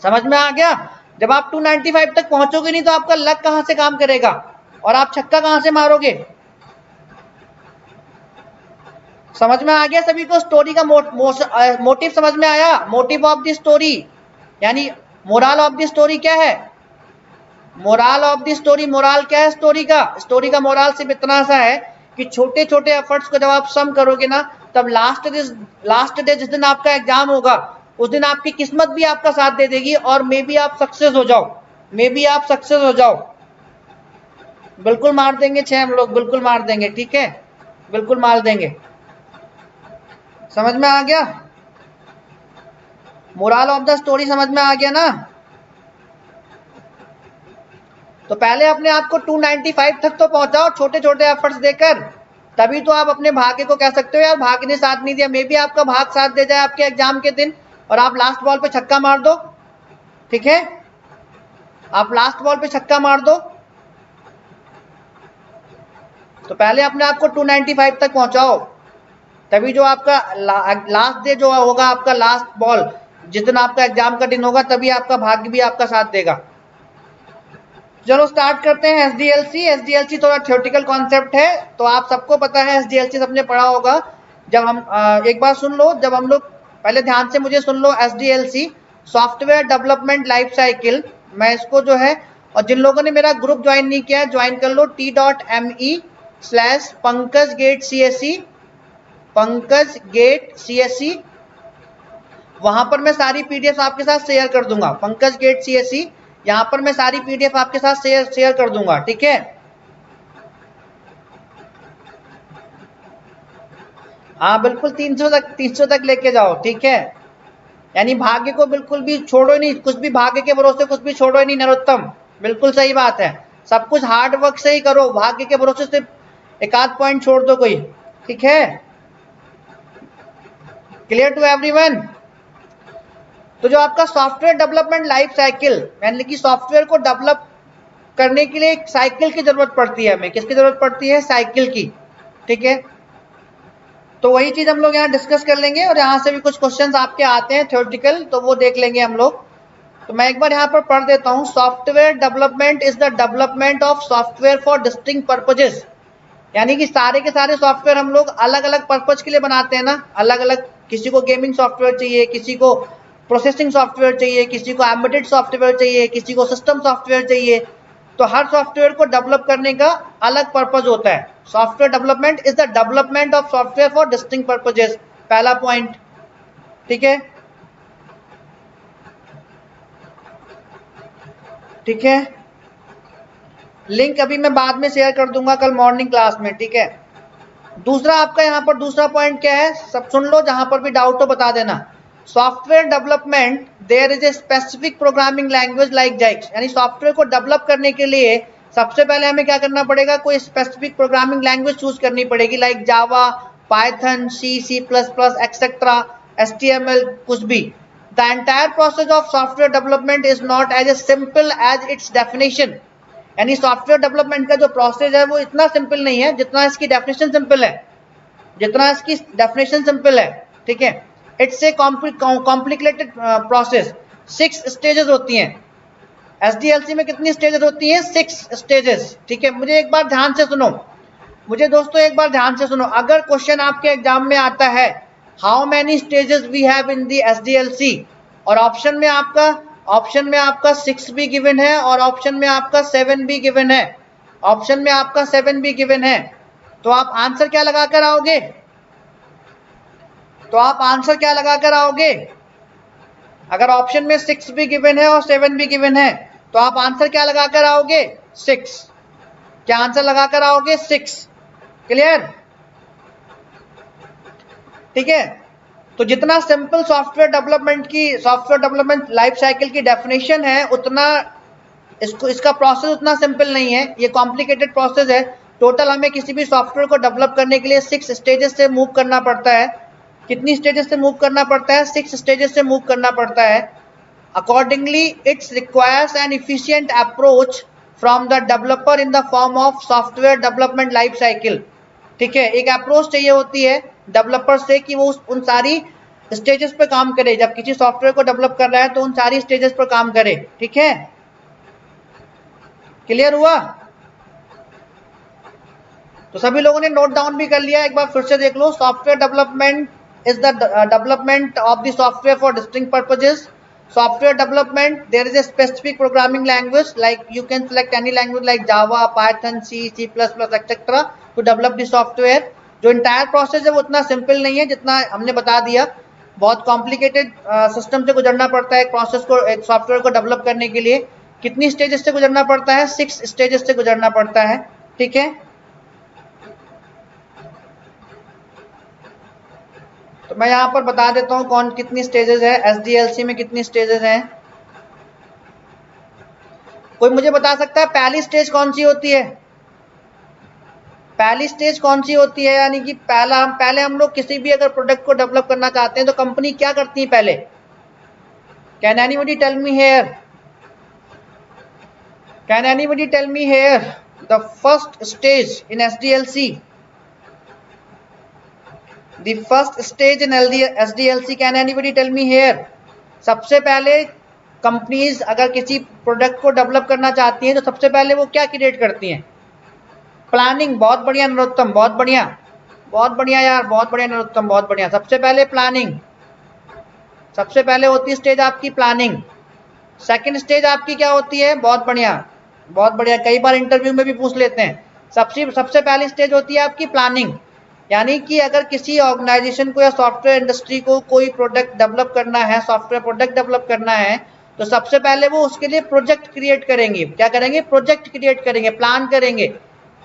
समझ में आ गया? जब आप 295 तक पहुंचोगे नहीं तो आपका लक कहां से काम करेगा और आप छक्का कहां से मारोगे? समझ में आ गया सभी को? स्टोरी का मोटिव समझ में आया? मोटिव ऑफ द स्टोरी, यानी मोरल ऑफ द स्टोरी क्या है? Moral of the story, moral क्या है स्टोरी का? स्टोरी का मोरल सिर्फ इतना सा है कि छोटे छोटे एफर्ट्स को जब आप सम करोगे ना, तब लास्ट डे जिस दिन आपका एग्जाम होगा उस दिन आपकी किस्मत भी आपका साथ दे देगी और मे बी आप सक्सेस हो जाओ। मे बी आप सक्सेस हो जाओ। बिल्कुल मार देंगे 6 हम लोग, बिल्कुल मार देंगे। ठीक है, बिल्कुल मार देंगे। समझ में आ गया? मोरल ऑफ द स्टोरी समझ में आ गया ना? तो पहले अपने आप को 295 तक तो पहुंचाओ छोटे छोटे एफर्ट्स देकर, तभी तो आप अपने भाग्य को कह सकते हो यार भाग्य ने साथ नहीं दिया। मे बी आपका भाग साथ दे जाए आपके एग्जाम के दिन और आप लास्ट बॉल पे छक्का मार दो। ठीक है, आप लास्ट बॉल पे छक्का मार दो। तो पहले अपने आप को 295 तक पहुंचाओ, तभी जो आपका लास्ट डे जो होगा, आपका लास्ट बॉल जिस दिन आपका एग्जाम का दिन होगा, तभी आपका भाग्य भी आपका साथ देगा। चलो स्टार्ट करते हैं। एसडीएलसी थोड़ा थ्योरेटिकल कॉन्सेप्ट है, तो आप सबको पता है एसडीएलसी सबने पढ़ा होगा। जब हम एक बार सुन लो, जब हम लोग पहले ध्यान से मुझे सुन लो। SDLC software development life cycle, मैं इसको जो है, और जिन लोगों ने मेरा ग्रुप ज्वाइन नहीं किया है ज्वाइन कर लो, t.me/PankajGateCSE, PankajGateCSE। वहां पर मैं सारी पीडीएफ आपके साथ शेयर कर दूंगा। PankajGateCSE, यहां पर मैं सारी पीडीएफ आपके साथ शेयर कर दूंगा। ठीक है, हाँ बिल्कुल 300 तक लेके जाओ। ठीक है, यानी भाग्य को बिल्कुल भी छोड़ो नहीं, कुछ भी भाग्य के भरोसे कुछ भी छोड़ो ही नहीं नरोत्तम। बिल्कुल सही बात है, सब कुछ हार्ड वर्क से ही करो, भाग्य के भरोसे से एक आध पॉइंट छोड़ दो कोई। ठीक है, क्लियर टू एवरीवन? तो जो आपका सॉफ्टवेयर डेवलपमेंट लाइफ साइकिल, यानी कि सॉफ्टवेयर को डेवलप करने के लिए एक साइकिल की जरूरत पड़ती है हमें। किसकी जरूरत पड़ती है? साइकिल की। ठीक है, तो वही चीज हम लोग यहाँ डिस्कस कर लेंगे और यहाँ से भी कुछ क्वेश्चंस आपके आते हैं थ्योरेटिकल, तो वो देख लेंगे हम लोग। तो मैं एक बार यहाँ पर पढ़ देता हूँ। Software development is the development of software for distinct purposes, यानी कि सारे के सारे सॉफ्टवेयर हम लोग अलग अलग पर्पज के लिए बनाते हैं ना, अलग अलग। किसी को गेमिंग सॉफ्टवेयर चाहिए, किसी को प्रोसेसिंग सॉफ्टवेयर चाहिए, किसी को एम्बेडेड सॉफ्टवेयर चाहिए, किसी को सिस्टम सॉफ्टवेयर चाहिए। तो हर सॉफ्टवेयर को डेवलप करने का अलग पर्पज होता है। Software development is the development of software for distinct purposes, पहला पॉइंट। ठीक है, ठीक है। लिंक अभी मैं बाद में शेयर कर दूंगा कल मॉर्निंग क्लास में, ठीक है। दूसरा आपका यहाँ पर दूसरा पॉइंट क्या है, सब सुन लो, जहां पर भी डाउट हो बता देना। Software development there is a specific programming language like जाइक्स, यानी सॉफ्टवेयर को डेवलप करने के लिए सबसे पहले हमें क्या करना पड़ेगा, कोई स्पेसिफिक प्रोग्रामिंग लैंग्वेज चूज करनी पड़ेगी, like Java, Python, C plus plus etcetera, HTML, कुछ भी। The entire process of software development is not as a simple as its definition, यानी सॉफ्टवेयर डेवलपमेंट का जो प्रोसेस है वो इतना सिंपल नहीं है जितना इसकी डेफिनेशन सिंपल है, जितना इसकी डेफिनेशन सिंपल है। ठीक है, it's a complicated process. 6 stages होती हैं SDLC में। कितनी स्टेजेस होती हैं? 6 स्टेजेस। ठीक है, मुझे एक बार ध्यान से सुनो, मुझे दोस्तों एक बार ध्यान से सुनो। अगर क्वेश्चन आपके एग्जाम में आता है how many stages we have in the SDLC, और ऑप्शन में आपका 6 भी गिवन है और ऑप्शन में आपका 7 भी गिवन है, ऑप्शन में आपका 7 भी गिवन है, तो आप आंसर क्या लगा कर आओगे? तो आप आंसर क्या लगा कर आओगे? अगर ऑप्शन में 6 भी गिवन है और 7 भी गिवन है तो आप आंसर क्या लगा कर आओगे? 6। क्या आंसर लगा कर आओगे? 6। क्लियर? ठीक है, तो जितना simple software development life cycle की डेफिनेशन है, उतना इसका प्रोसेस उतना सिंपल नहीं है, ये कॉम्प्लिकेटेड प्रोसेस है। टोटल हमें किसी भी सॉफ्टवेयर को डेवलप करने के लिए 6 स्टेजेस से मूव करना पड़ता है। कितनी स्टेजेस से मूव करना पड़ता है? 6 स्टेजेस से मूव करना पड़ता है। Accordingly it's requires N efficient approach from the developer in the form of software development life cycle. ठीक है, एक अप्रोच चाहिए होती है डेवलपर से कि वो उन सारी स्टेजेस पे काम करे। जब किसी सॉफ्टवेयर को डेवलप कर रहा है तो उन सारी स्टेजेस पर काम करे। ठीक है, क्लियर हुआ? तो सभी लोगों ने नोट डाउन भी कर लिया, एक बार फिर से देख लो। Software development is the development of the software for distinct purposes. Software development, there is a specific programming language, like you can select any language like Java, Python, C++, etc. to develop the software. जो entire process है वो उतना simple नहीं है जितना हमने बता दिया। बहुत complicated system से गुजरना पड़ता है एक प्रोसेस को, एक सॉफ्टवेयर को डेवलप करने के लिए। कितनी स्टेजेस से गुजरना पड़ता है? 6 स्टेजेस से गुजरना पड़ता है। ठीक है, तो मैं यहाँ पर बता देता हूँ कौन कितनी स्टेजेस है, SDLC में कितनी स्टेजेस हैं। कोई मुझे बता सकता है पहली स्टेज कौन सी होती है? पहली स्टेज कौन सी होती है? यानी कि पहले हम लोग किसी भी अगर प्रोडक्ट को डेवलप करना चाहते हैं तो कंपनी क्या करती है पहले? Can anybody tell me here? Can anybody tell me here the first stage in SDLC? The first stage in SDLC, can anybody tell me here? सबसे पहले कंपनीज अगर किसी प्रोडक्ट को डेवलप करना चाहती हैं तो सबसे पहले वो क्या क्रिएट करती हैं? प्लानिंग। बहुत बढ़िया नरोत्तम, बहुत बढ़िया, बहुत बढ़िया यार, बहुत बढ़िया नरोत्तम, बहुत बढ़िया। सबसे पहले प्लानिंग, सबसे पहले होती है स्टेज आपकी प्लानिंग। सेकंड स्टेज आपकी क्या होती है? बहुत बढ़िया, बहुत बढ़िया, कई बार इंटरव्यू में भी पूछ लेते हैं। सबसे पहली स्टेज होती है आपकी प्लानिंग, यानी कि अगर किसी ऑर्गेनाइजेशन को या सॉफ्टवेयर इंडस्ट्री को कोई प्रोडक्ट डेवलप करना है, सॉफ्टवेयर प्रोडक्ट डेवलप करना है, तो सबसे पहले वो उसके लिए प्रोजेक्ट क्रिएट करेंगे। क्या करेंगे? प्रोजेक्ट क्रिएट करेंगे, प्लान करेंगे,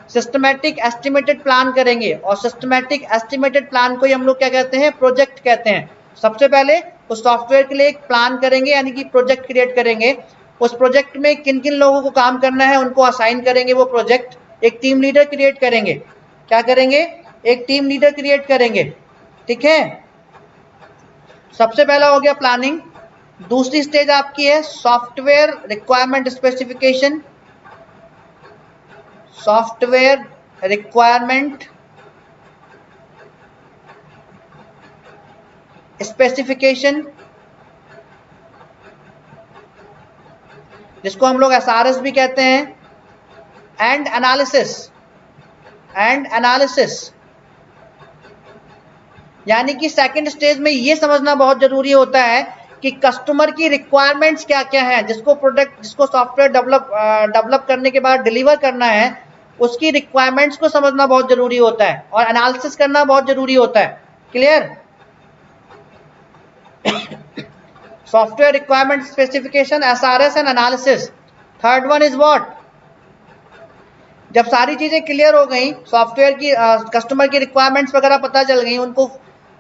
सिस्टमैटिक एस्टिमेटेड प्लान करेंगे, और सिस्टमैटिक एस्टिमेटेड प्लान को ही हम लोग क्या कहते हैं? प्रोजेक्ट कहते हैं। सबसे पहले उस सॉफ्टवेयर के लिए एक प्लान करेंगे, यानी कि प्रोजेक्ट क्रिएट करेंगे। उस प्रोजेक्ट में किन किन लोगों को काम करना है उनको असाइन करेंगे वो प्रोजेक्ट। एक टीम लीडर क्रिएट करेंगे। क्या करेंगे? एक टीम लीडर क्रिएट करेंगे। ठीक है, सबसे पहला हो गया प्लानिंग। दूसरी स्टेज आपकी है software requirement specification. Software requirement specification, जिसको हम लोग SRS भी कहते हैं, एंड एनालिसिस। यानी कि सेकंड स्टेज में ये समझना बहुत जरूरी होता है कि कस्टमर की रिक्वायरमेंट्स क्या क्या है, जिसको सॉफ्टवेयर डेवलप करने के बाद डिलीवर करना है, उसकी रिक्वायरमेंट्स को समझना बहुत जरूरी होता है और एनालिसिस करना बहुत जरूरी होता है। Clear? Software requirement specification, SRS and analysis. Third one is what? जब सारी चीजें क्लियर हो गई, सॉफ्टवेयर की कस्टमर की रिक्वायरमेंट्स वगैरह पता चल गई, उनको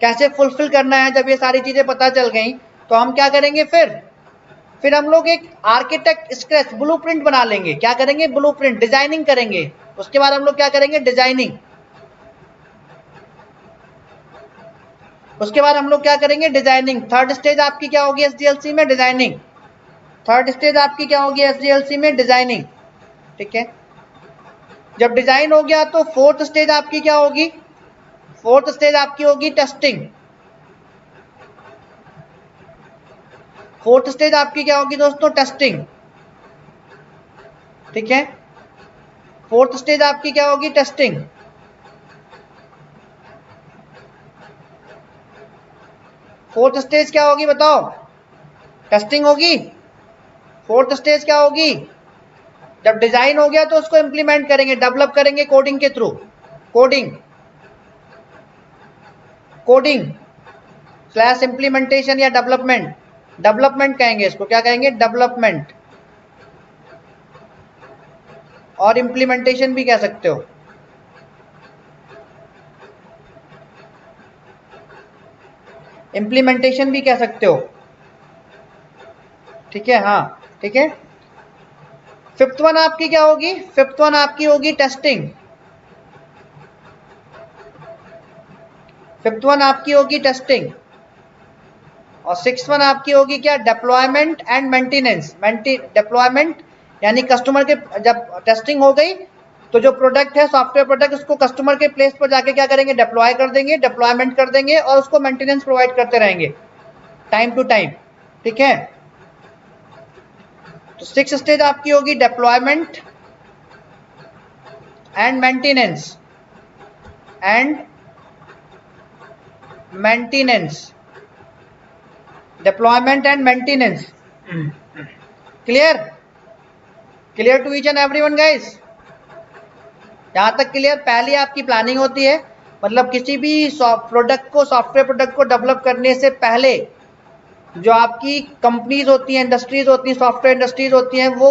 कैसे फुलफिल करना है, जब ये सारी चीजें पता चल गई तो हम क्या करेंगे? फिर हम लोग एक आर्किटेक्ट स्केच ब्लूप्रिंट बना लेंगे। क्या करेंगे? ब्लूप्रिंट, डिजाइनिंग करेंगे। उसके बाद हम लोग क्या करेंगे? डिजाइनिंग। उसके बाद हम लोग क्या करेंगे? डिजाइनिंग। थर्ड स्टेज आपकी क्या होगी SDLC में? डिजाइनिंग। थर्ड स्टेज आपकी क्या होगी SDLC में? डिजाइनिंग। ठीक है, जब डिजाइन हो गया तो फोर्थ स्टेज आपकी क्या होगी? फोर्थ स्टेज आपकी होगी टेस्टिंग। फोर्थ स्टेज आपकी क्या होगी दोस्तों? टेस्टिंग। ठीक है, फोर्थ स्टेज आपकी क्या होगी? टेस्टिंग। फोर्थ स्टेज क्या होगी बताओ? टेस्टिंग होगी। फोर्थ स्टेज क्या होगी? जब डिजाइन हो गया तो उसको इंप्लीमेंट करेंगे, डेवलप करेंगे कोडिंग के थ्रू। कोडिंग स्लैश इंप्लीमेंटेशन या डेवलपमेंट कहेंगे इसको। क्या कहेंगे? डेवलपमेंट। और इंप्लीमेंटेशन भी कह सकते हो। इंप्लीमेंटेशन भी कह सकते हो। ठीक है, हाँ ठीक है। फिफ्थ वन आपकी क्या होगी? फिफ्थ वन आपकी होगी टेस्टिंग। फिफ्थ वन आपकी होगी टेस्टिंग। और सिक्स वन आपकी होगी क्या? Deployment and maintenance. डिप्लॉयमेंट यानी कस्टमर के, जब टेस्टिंग हो गई तो जो प्रोडक्ट है, सॉफ्टवेयर प्रोडक्ट, उसको कस्टमर के प्लेस पर जाके क्या करेंगे? डिप्लॉय कर देंगे, डिप्लॉयमेंट कर देंगे और उसको मेंटेनेंस प्रोवाइड करते रहेंगे टाइम टू टाइम। ठीक है, तो सिक्स स्टेज आपकी होगी deployment and maintenance deployment and maintenance. Clear to each and everyone guys? यहां तक क्लियर? पहली आपकी प्लानिंग होती है, मतलब किसी भी सॉफ्टवेयर प्रोडक्ट को डेवलप करने से पहले जो आपकी कंपनीज होती हैं, इंडस्ट्रीज होती हैं, सॉफ्टवेयर इंडस्ट्रीज होती हैं, वो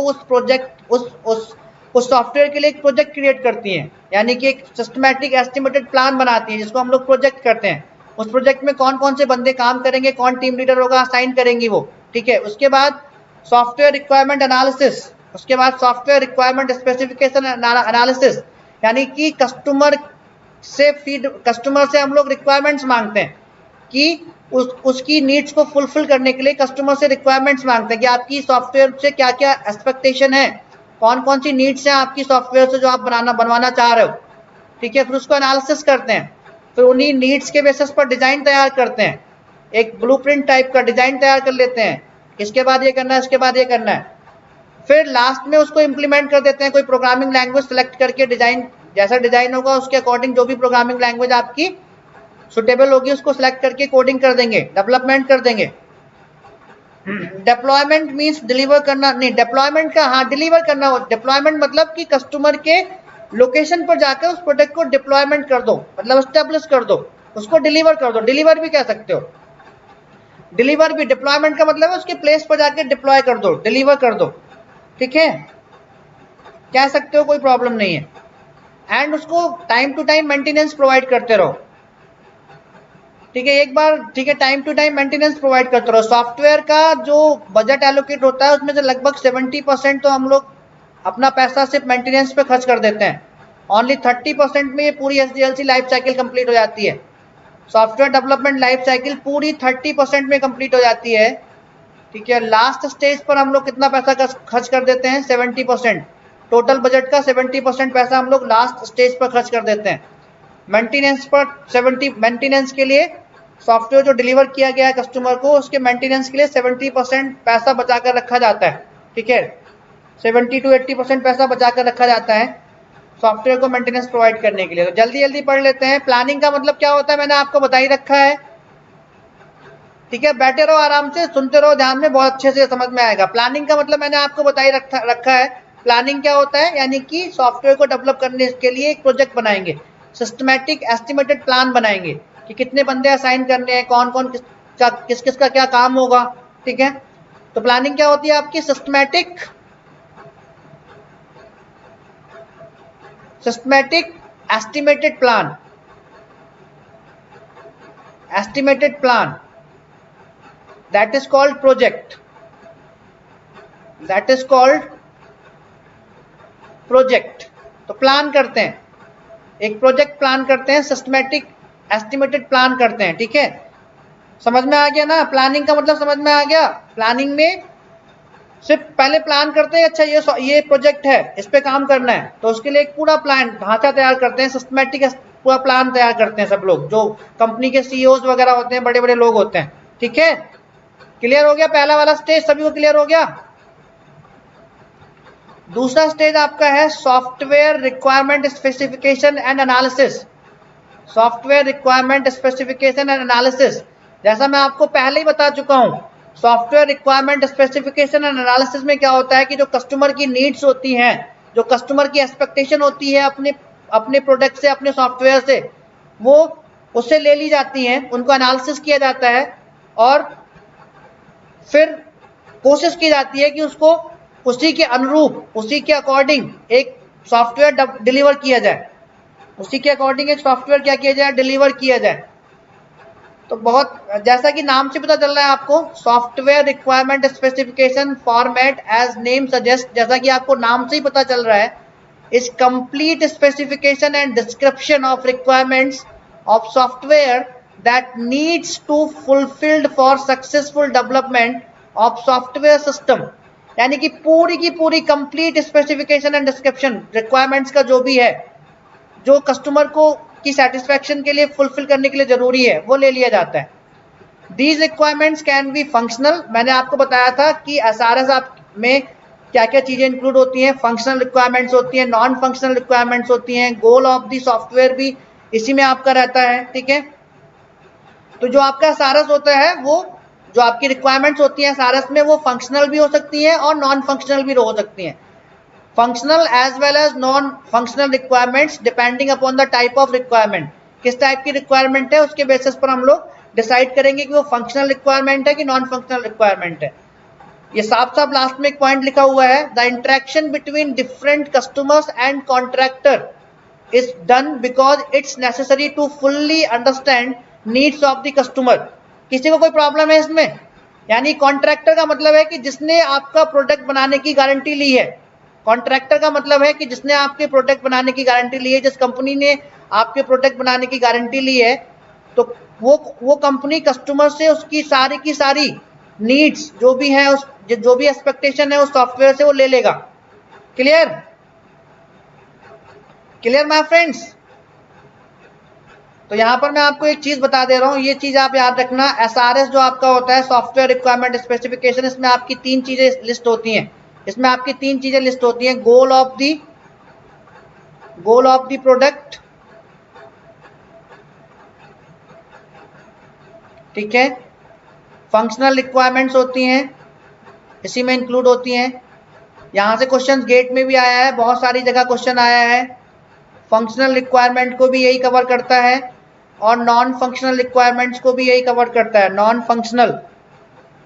उस सॉफ्टवेयर के लिए एक प्रोजेक्ट क्रिएट करती हैं, यानी कि एक सिस्टमैटिक एस्टिमेटेड प्लान बनाती हैं, जिसको हम लोग प्रोजेक्ट करते हैं। उस प्रोजेक्ट में कौन कौन से बंदे काम करेंगे, कौन टीम लीडर होगा, असाइन करेंगी वो। ठीक है, उसके बाद सॉफ्टवेयर रिक्वायरमेंट एनालिसिस, उसके बाद सॉफ्टवेयर रिक्वायरमेंट स्पेसिफिकेशन एनालिसिस, यानी कि कस्टमर से हम लोग रिक्वायरमेंट्स मांगते हैं कि उसकी नीड्स को फुलफिल करने के लिए कस्टमर से रिक्वायरमेंट्स मांगते हैं कि आपकी सॉफ्टवेयर से क्या क्या एक्सपेक्टेशन है, कौन कौन सी नीड्स हैं आपकी सॉफ्टवेयर से जो आप बनवाना चाह रहे हो। ठीक है, फिर उसको एनालिसिस करते हैं, फिर उन्हीं नीड्स के बेसिस पर डिजाइन तैयार करते हैं, एक ब्लूप्रिंट टाइप का डिजाइन तैयार कर लेते हैं, इसके बाद ये करना है, इसके बाद ये करना है। फिर लास्ट में उसको इंप्लीमेंट कर देते हैं, कोई प्रोग्रामिंग लैंग्वेज सेलेक्ट करके, डिजाइन जैसा डिजाइन होगा उसके अकॉर्डिंग जो भी प्रोग्रामिंग लैंग्वेज आपकी सुटेबल होगी उसको सिलेक्ट करके कोडिंग कर देंगे, डेवलपमेंट कर देंगे। डिप्लॉयमेंट मींस डिलीवर करना नहीं, डिप्लॉयमेंट का हाँ डिलीवर करना हो। डिप्लॉयमेंट मतलब कि कस्टमर के लोकेशन पर जाकर उस प्रोडक्ट को डिप्लॉयमेंट कर दो, मतलब एस्टेब्लिश कर दो, उसको डिलीवर कर दो। डिलीवर भी कह सकते हो, डिलीवर भी, डिप्लॉयमेंट का मतलब है उसके प्लेस पर जाकर डिप्लॉय कर दो, डिलीवर कर दो। ठीक है, कह सकते हो, कोई प्रॉब्लम नहीं है। एंड उसको time to time maintenance provide करते रहो। ठीक है, एक बार ठीक है, time to time maintenance provide करते रहो। सॉफ्टवेयर का जो बजट एलोकेट होता है उसमें से लगभग 70% तो हम लोग अपना पैसा सिर्फ मेंटेनेंस पे खर्च कर देते हैं। ओनली 30% में ये पूरी SDLC लाइफ साइकिल कंप्लीट हो जाती है। सॉफ्टवेयर डेवलपमेंट लाइफ साइकिल पूरी 30% में कंप्लीट हो जाती है। ठीक है, लास्ट स्टेज पर हम लोग कितना पैसा खर्च कर देते हैं? 70%। टोटल बजट का 70% पैसा हम लोग लास्ट स्टेज पर खर्च कर देते हैं। मेंटेनेंस पर 70, मेंटेनेंस के लिए, सॉफ्टवेयर जो डिलीवर किया गया है कस्टमर को, उसके मेंटेनेंस के लिए 70% पैसा बचा कर रखा जाता है। ठीक है, 70 to 80% पैसा बचा कर रखा जाता है सॉफ्टवेयर को मेंटेनेंस प्रोवाइड करने के लिए। तो जल्दी जल्दी पढ़ लेते हैं। प्लानिंग का मतलब क्या होता है मैंने आपको बता ही रखा है, ठीक है। बैठे रहो आराम से, सुनते रहो ध्यान में, बहुत अच्छे से समझ में आएगा। प्लानिंग का मतलब मैंने आपको बता ही रखा है। प्लानिंग क्या होता है, यानी कि सॉफ्टवेयर को डेवलप करने के लिए एक प्रोजेक्ट बनाएंगे, सिस्टमैटिक एस्टिमेटेड प्लान बनाएंगे कि कितने बंदे असाइन करने हैं, कौन कौन किस किस का क्या काम होगा, ठीक है। तो प्लानिंग क्या होती है आपकी, systematic estimated plan, that is called project, तो प्लान करते हैं, एक प्रोजेक्ट प्लान करते हैं, सिस्टमैटिक एस्टिमेटेड प्लान करते हैं, ठीक है। समझ में आ गया ना, प्लानिंग का मतलब समझ में आ गया। प्लानिंग में सिर्फ पहले प्लान करते हैं, अच्छा ये प्रोजेक्ट है, इस पे काम करना है, तो उसके लिए एक पूरा प्लान ढांचा तैयार करते हैं, सिस्टमैटिक पूरा प्लान तैयार करते हैं सब लोग, जो कंपनी के सीईओज वगैरह होते हैं, बड़े बड़े लोग होते हैं, ठीक है। क्लियर हो गया पहला वाला स्टेज, सभी को क्लियर हो गया। दूसरा स्टेज आपका है software requirement specification and analysis. Software requirement specification and analysis, जैसा मैं आपको पहले ही बता चुका हूं, software requirement specification and analysis में क्या होता है कि जो कस्टमर की नीड्स होती हैं, जो कस्टमर की एक्सपेक्टेशन होती है अपने प्रोडक्ट से, अपने सॉफ्टवेयर से, वो उससे ले ली जाती हैं, उनको एनालिसिस किया जाता है और फिर कोशिश की जाती है कि उसको उसी के अनुरूप, उसी के अकॉर्डिंग एक सॉफ्टवेयर डिलीवर किया जाए, उसी के अकॉर्डिंग एक सॉफ्टवेयर क्या किया जाए, डिलीवर किया जाए। तो बहुत, जैसा कि नाम से पता चल रहा है आपको, software requirement specification format as name suggest, जैसा कि आपको नाम से ही पता चल रहा है, is complete specification and description of requirements of software that needs to fulfilled for successful development of software system, यानी कि पूरी की पूरी complete specification and description requirements का जो भी है, जो कस्टमर को की सेटिस्फैक्शन के लिए फुलफिल करने के लिए जरूरी है, वो ले लिया जाता है। These requirements can be functional, मैंने आपको बताया था कि एसआरएस आप में क्या क्या चीजें इंक्लूड होती हैं, फंक्शनल रिक्वायरमेंट्स होती हैं, नॉन फंक्शनल रिक्वायरमेंट्स होती हैं, गोल ऑफ द सॉफ्टवेयर भी इसी में आपका रहता है, ठीक है। तो जो आपका एसआरएस होता है, वो जो आपकी रिक्वायरमेंट्स होती हैं एसआरएस में, वो फंक्शनल भी हो सकती हैं और नॉन फंक्शनल भी हो सकती हैं। Functional as well as non functional requirements depending upon the type of requirement, किस टाइप की रिक्वायरमेंट है उसके बेसिस पर हम लोग डिसाइड करेंगे कि वो फंक्शनल रिक्वायरमेंट है कि नॉन फंक्शनल रिक्वायरमेंट है। ये साफ साफ लास्ट में एक पॉइंट लिखा हुआ है, the interaction between different customers and contractor is done because it's necessary to fully understand needs of the customer. किसी को कोई प्रॉब्लम है इसमें, यानी कॉन्ट्रैक्टर का मतलब है कि जिसने आपका प्रोडक्ट बनाने की गारंटी ली है, कॉन्ट्रैक्टर का मतलब है कि जिसने आपके प्रोडक्ट बनाने की गारंटी ली है, जिस कंपनी ने आपके प्रोडक्ट बनाने की गारंटी ली है, तो वो कंपनी कस्टमर से उसकी सारी की सारी नीड्स जो भी है, उस जो भी एक्सपेक्टेशन है उस सॉफ्टवेयर से वो ले लेगा। Clear my friends. तो यहां पर मैं आपको एक चीज बता दे रहा हूं, ये चीज आप याद रखना, एसआरएस जो आपका होता है सॉफ्टवेयर रिक्वायरमेंट स्पेसिफिकेशन, इसमें आपकी तीन चीजें लिस्ट होती हैं, इसमें आपकी तीन चीजें लिस्ट होती हैं, गोल ऑफ द प्रोडक्ट, ठीक है, फंक्शनल रिक्वायरमेंट्स होती हैं, इसी में इंक्लूड होती हैं। यहां से क्वेश्चन गेट में भी आया है, बहुत सारी जगह क्वेश्चन आया है, फंक्शनल रिक्वायरमेंट को भी यही कवर करता है और नॉन फंक्शनल रिक्वायरमेंट्स को भी यही कवर करता है। नॉन फंक्शनल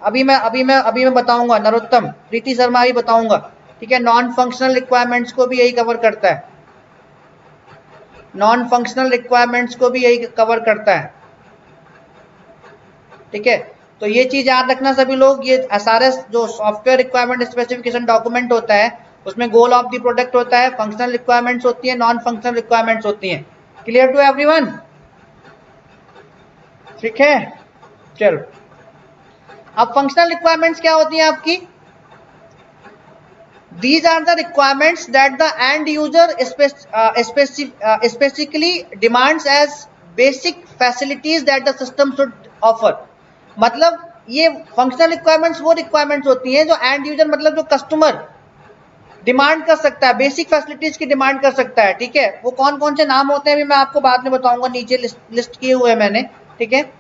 अभी मैं बताऊंगा, नरोत्तम, प्रीति शर्मा भी बताऊंगा, ठीक है। नॉन फंक्शनल रिक्वायरमेंट्स को भी यही कवर करता है, नॉन फंक्शनल रिक्वायरमेंट्स को भी यही कवर करता है, ठीक है। तो ये चीज याद रखना सभी लोग, ये एसआरएस जो सॉफ्टवेयर रिक्वायरमेंट स्पेसिफिकेशन डॉक्यूमेंट होता है, उसमें गोल ऑफ द प्रोडक्ट होता है, फंक्शनल रिक्वायरमेंट्स होती है, नॉन फंक्शनल रिक्वायरमेंट्स होती हैं। क्लियर टू एवरीवन, ठीक है। चलो, अब फंक्शनल रिक्वायरमेंट्स क्या होती हैं आपकी, these are the requirements that the end user specifically demands as basic facilities that the system should offer। मतलब ये फंक्शनल रिक्वायरमेंट्स वो रिक्वायरमेंट्स होती हैं जो एंड यूजर मतलब जो कस्टमर डिमांड कर सकता है, बेसिक फैसिलिटीज की डिमांड कर सकता है, ठीक है। वो कौन कौन से नाम होते हैं अभी मैं आपको बाद में बताऊंगा, नीचे लिस्ट किए हुए हैं मैंने, ठीक है।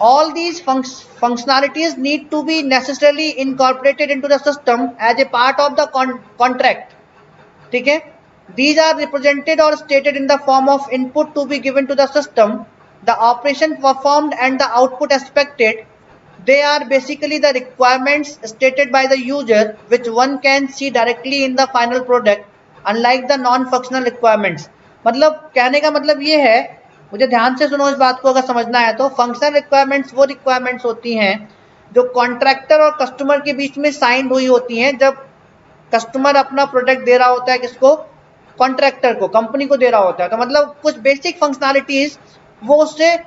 All these functionalities need to be necessarily incorporated into the system as a part of the contract, ठीक है। These are represented or stated in the form of input to be given to the system, the operation performed and the output expected. They are basically the requirements stated by the user which one can see directly in the final product, unlike the non-functional requirements. मतलब कहने का मतलब ये है, मुझे ध्यान से सुनो इस बात को अगर समझना है तो, फंक्शनल रिक्वायरमेंट्स वो रिक्वायरमेंट्स होती हैं जो कॉन्ट्रैक्टर और कस्टमर के बीच में साइन हुई होती हैं, जब कस्टमर अपना प्रोडक्ट दे रहा होता है किसको, कॉन्ट्रैक्टर को, कंपनी को दे रहा होता है। तो मतलब कुछ बेसिक फंक्शनैलिटीज वो उससे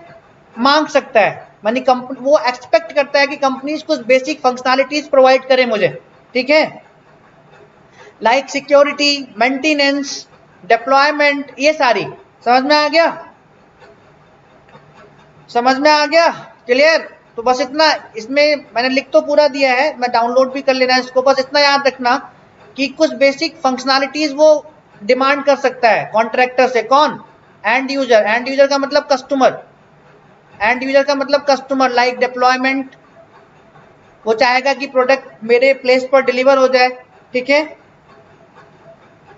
मांग सकता है, मानी कंपनी वो एक्सपेक्ट करता है कि कंपनी कुछ बेसिक फंक्शनैलिटीज प्रोवाइड करे मुझे, ठीक है। लाइक सिक्योरिटी, मेंटेनेंस, डिप्लॉयमेंट, ये सारी समझ में आ गया, समझ में आ गया, क्लियर। तो बस इतना, इसमें मैंने लिख तो पूरा दिया है, मैं डाउनलोड भी कर लेना है इसको, बस इतना याद रखना कि कुछ बेसिक फंक्शनैलिटीज वो डिमांड कर सकता है कॉन्ट्रैक्टर से। कौन? And user. एंड यूजर का मतलब कस्टमर, एंड यूजर का मतलब कस्टमर। लाइक डिप्लॉयमेंट, वो चाहेगा कि प्रोडक्ट मेरे प्लेस पर डिलीवर हो जाए, ठीक है,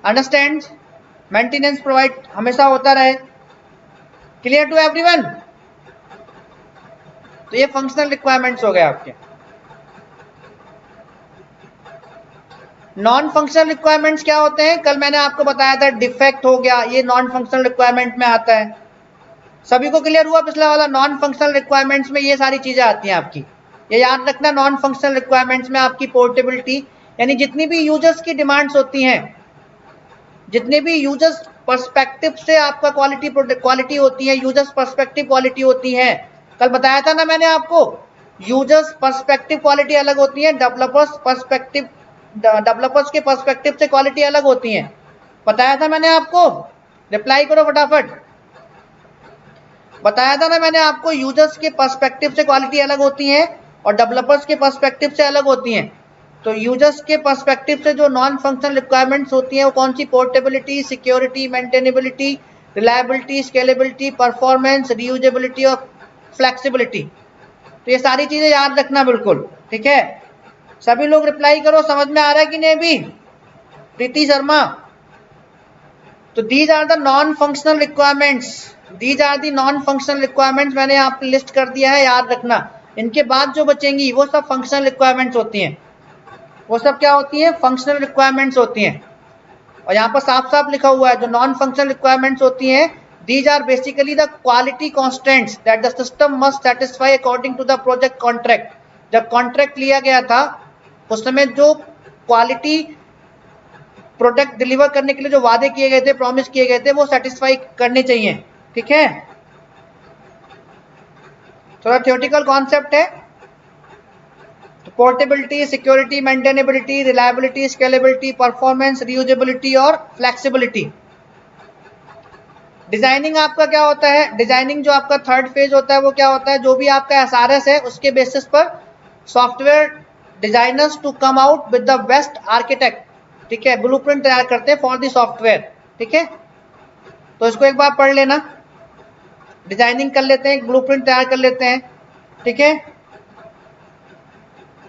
अंडरस्टैंड। मेंटेनेंस प्रोवाइड हमेशा होता रहे, क्लियर टू एवरीवन। तो ये फंक्शनल रिक्वायरमेंट्स हो गए आपके। नॉन फंक्शनल रिक्वायरमेंट्स क्या होते हैं? कल मैंने आपको बताया था, डिफेक्ट हो गया, ये नॉन फंक्शनल रिक्वायरमेंट में आता है। सभी को क्लियर हुआ पिछला वाला? नॉन फंक्शनल रिक्वायरमेंट्स में ये सारी चीजें आती हैं आपकी, ये याद रखना। नॉन फंक्शनल रिक्वायरमेंट्स में आपकी पोर्टेबिलिटी, यानी जितनी भी यूजर्स की डिमांड्स होती हैं, जितने भी यूजर्स पर्सपेक्टिव से आपका क्वालिटी होती है, यूजर्स पर्सपेक्टिव क्वालिटी होती है। कल बताया था ना मैंने आपको, यूजर्स पर्सपेक्टिव क्वालिटी अलग होती है, डेवलपर्स के पर्सपेक्टिव से क्वालिटी अलग होती है। बताया था मैंने आपको, रिप्लाई करो फटाफट। बताया था ना मैंने आपको, यूजर्स के पर्सपेक्टिव से क्वालिटी अलग होती है और डेवलपर्स के पर्सपेक्टिव से अलग होती हैं। तो यूजर्स के पर्सपेक्टिव से जो नॉन फंक्शनल रिक्वायरमेंट्स होती हैं वो कौन सी? Portability, security, maintainability, reliability, scalability, performance, reusability और फ्लेक्सिबिलिटी। तो ये सारी चीजें याद रखना बिल्कुल, ठीक है। सभी लोग रिप्लाई करो, समझ में आ रहा है कि नहीं अभी? प्रीति शर्मा। तो these are the non functional requirements, these are the non functional requirements, मैंने आप लिस्ट कर दिया है, याद रखना। इनके बाद जो बचेंगी वो सब फंक्शनल रिक्वायरमेंट्स होती हैं, वो सब क्या होती हैं? फंक्शनल रिक्वायरमेंट्स होती हैं। और यहाँ पर साफ साफ लिखा हुआ है, जो नॉन फंक्शनल रिक्वायरमेंट्स होती हैं, these are basically the quality constraints that the system must satisfy according to the project contract। जब कॉन्ट्रैक्ट लिया गया था उस समय जो क्वालिटी प्रोडक्ट डिलीवर करने के लिए जो वादे किए गए थे, प्रॉमिस किए गए थे, वो सेटिस्फाई करने चाहिए, ठीक है। थोड़ा थियोरेटिकल कॉन्सेप्ट है। Portability, security, maintainability, reliability, scalability, performance, reusability और फ्लेक्सिबिलिटी। डिजाइनिंग आपका क्या होता है? डिजाइनिंग जो आपका थर्ड फेज होता है वो क्या होता है? जो भी आपका एसआरएस है उसके बेसिस पर software designers to come out with the best architect, ठीक है, ब्लूप्रिंट तैयार करते हैं फॉर द सॉफ्टवेयर, ठीक है। तो इसको एक बार पढ़ लेना, डिजाइनिंग कर लेते हैं, ब्लूप्रिंट तैयार कर लेते हैं, ठीक है।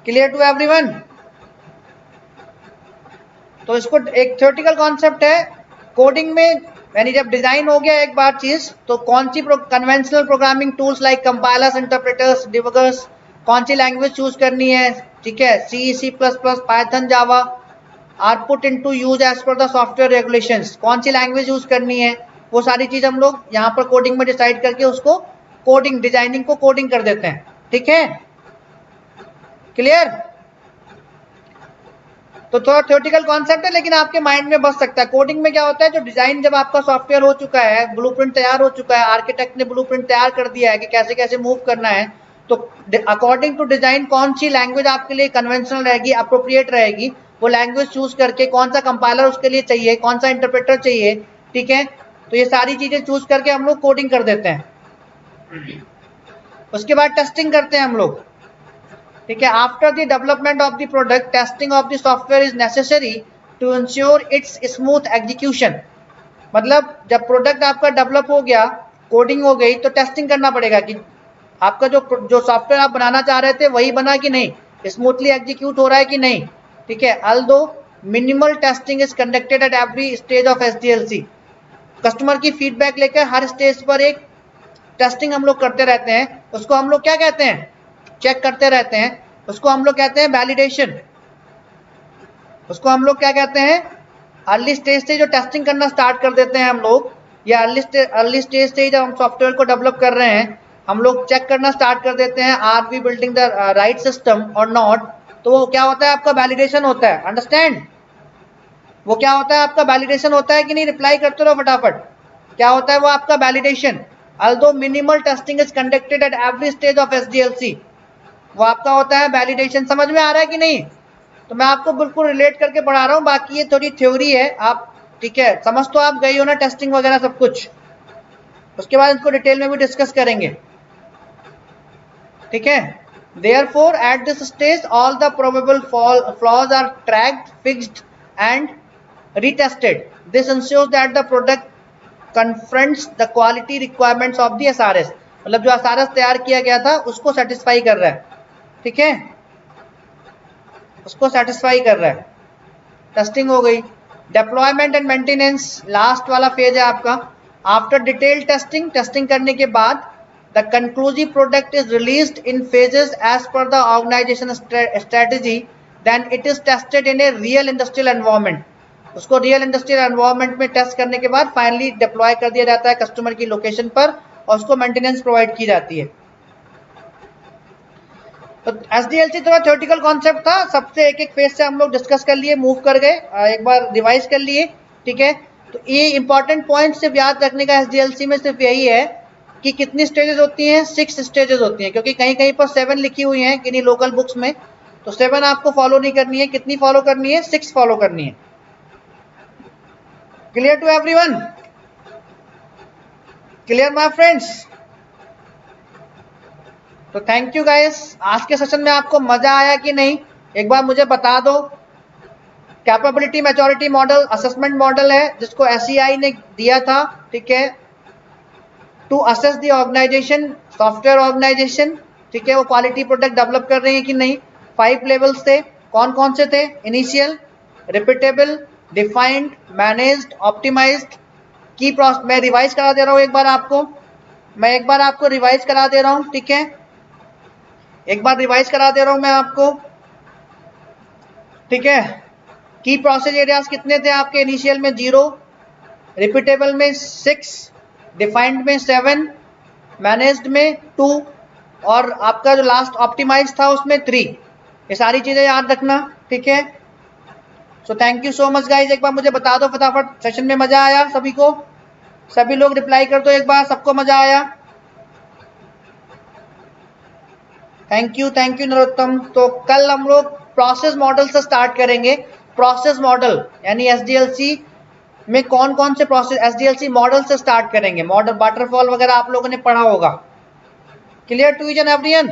Clear to everyone? तो इसको एक थ्योरेटिकल कॉन्सेप्ट है। कोडिंग में यानी जब डिजाइन हो गया एक बार चीज, तो कौन सी conventional programming tools like compilers, interpreters, debuggers, कौन सी लैंग्वेज चूज करनी है, ठीक है, C, C plus plus, Python, Java are put into use as per the software regulations. कौन सी लैंग्वेज यूज करनी है, वो सारी चीज हम लोग यहाँ पर कोडिंग में डिसाइड करके उसको कोडिंग, डिजाइनिंग को कोडिंग कर देते हैं, ठीक है। क्लियर? तो थोड़ा थ्योरेटिकल कॉन्सेप्ट है लेकिन आपके माइंड में बस सकता है। कोडिंग में क्या होता है, जो डिजाइन जब आपका सॉफ्टवेयर हो चुका है, ब्लूप्रिंट तैयार हो चुका है, आर्किटेक्ट ने ब्लूप्रिंट तैयार कर दिया है कि कैसे कैसे मूव करना है, तो अकॉर्डिंग टू डिजाइन कौन सी लैंग्वेज आपके लिए कन्वेंशनल रहेगी, अप्रोप्रिएट रहेगी, वो लैंग्वेज चूज करके कौन सा कंपाइलर उसके लिए चाहिए, कौन सा इंटरप्रेटर चाहिए, ठीक है। तो ये सारी चीजें चूज करके हम लोग कोडिंग कर देते हैं। उसके बाद टेस्टिंग करते हैं हम लोग, ठीक है। After the development of the product, testing of the software is necessary to ensure its smooth execution. मतलब जब प्रोडक्ट आपका डेवलप हो गया, कोडिंग हो गई, तो टेस्टिंग करना पड़ेगा कि आपका जो सॉफ्टवेयर आप बनाना चाह रहे थे वही बना कि नहीं, स्मूथली एग्जीक्यूट हो रहा है कि नहीं। ठीक है, although minimal testing is conducted at every stage of SDLC. Customer की फीडबैक लेकर हर स्टेज पर एक टेस्टिंग हम लोग करते रहते हैं। उसको हम लोग क्या कहते हैं, चेक करते रहते हैं। उसको हम लोग कहते हैं वैलिडेशन। उसको हम लोग क्या कहते हैं, अर्ली स्टेज से जो टेस्टिंग करना स्टार्ट कर देते हैं हम लोग, या अर्ली स्टेज से जब हम सॉफ्टवेयर को डेवलप कर रहे हैं, हम लोग चेक करना स्टार्ट कर देते हैं are we building the right system और नॉट। तो वो क्या होता है, आपका वैलिडेशन होता है। अंडरस्टैंड, वो क्या होता है, आपका वैलिडेशन होता है कि नहीं। रिप्लाई करते रहो फटाफट। क्या होता है वो आपका validation. Although minimal testing is conducted at every stage of SDLC, वो आपका होता है वैलिडेशन। समझ में आ रहा है कि नहीं? तो मैं आपको बिल्कुल रिलेट करके पढ़ा रहा हूँ, बाकी ये थोड़ी थ्योरी है। आप ठीक है, समझ तो आप गई हो ना टेस्टिंग वगैरह सब कुछ। उसके बाद इसको डिटेल में भी डिस्कस करेंगे। ठीक है, therefore at this stage all the probable flaws are tracked, fixed and retested. This ensures that the product confronts the quality requirements of the SRS। मतलब जो SRS तैयार किया गया था उसको सेटिस्फाई कर रहा है। ठीक है, उसको सेटिस्फाई कर रहा है। टेस्टिंग हो गई। डिप्लॉयमेंट एंड मेंटेनेंस लास्ट वाला फेज है आपका। आफ्टर डिटेल टेस्टिंग, टेस्टिंग करने के बाद the conclusive product is released in phases as per the organization strategy, then it is tested in a real industrial environment। उसको real industrial environment में test करने के बाद फाइनली डिप्लॉय कर दिया जाता है कस्टमर की लोकेशन पर और उसको मेंटेनेंस प्रोवाइड की जाती है। तो एसडीएलसी थोड़ा थ्योरेटिकल कॉन्सेप्ट था, सबसे एक एक फेज से हम लोग डिस्कस कर लिए, मूव कर गए, एक बार रिवाइज कर लिए। ठीक है, तो ये इंपॉर्टेंट पॉइंट सिर्फ याद रखने का एसडीएलसी में सिर्फ यही है कि कितनी स्टेजेस होती हैं, 6 स्टेजेस होती हैं, क्योंकि कहीं कहीं पर 7 लिखी हुई हैं किन्हीं लोकल बुक्स में। तो 7 आपको फॉलो नहीं करनी है। कितनी फॉलो करनी है, 6 फॉलो करनी है। Clear to everyone? Clear my friends? तो थैंक यू गाइस। आज के सेशन में आपको मजा आया कि नहीं, एक बार मुझे बता दो। Capability maturity model assessment model है जिसको एसईआई ने दिया था। ठीक है, to assess the organisation, software organisation. ठीक है, वो क्वालिटी प्रोडक्ट डेवलप कर रहे हैं कि नहीं। 5 लेवल्स थे। कौन कौन से थे? Initial, repeatable, defined, managed, optimised. की प्रोसेस मैं रिवाइज करा दे रहा हूँ एक बार आपको, रिवाइज करा दे रहा हूँ। ठीक है, एक बार रिवाइज करा दे रहा हूँ मैं आपको। ठीक है, की प्रोसेस एरियाज कितने थे आपके? इनिशियल में 0, रिपीटेबल में 6, डिफाइंड में 7, मैनेज्ड में 2 और आपका जो लास्ट ऑप्टिमाइज था उसमें 3। ये सारी चीजें याद रखना। ठीक है, so thank you so much guys. एक बार मुझे बता दो फटाफट, सेशन में मजा आया सभी को? सभी लोग रिप्लाई कर दो एक बार, सबको मजा आया? Thank you Narottam. तो कल हम लोग प्रोसेस मॉडल से स्टार्ट करेंगे। प्रोसेस मॉडल यानी एसडीएलसी में कौन कौन से प्रोसेस, एसडीएलसी मॉडल से स्टार्ट करेंगे। मॉडल वाटरफॉल वगैरह आप लोगों ने पढ़ा होगा। Clear to each and everyone?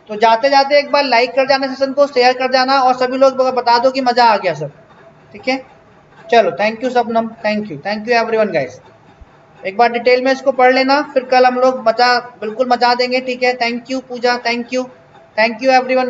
तो जाते जाते एक बार लाइक कर जाना, सेशन को शेयर कर जाना और सभी लोग बता दो कि मजा आ गया सब। ठीक है, चलो thank you Shabnam, thank you everyone guys. एक बार डिटेल में इसको पढ़ लेना, फिर कल हम लोग बिल्कुल मचा देंगे। ठीक है, thank you Pooja, thank you everyone.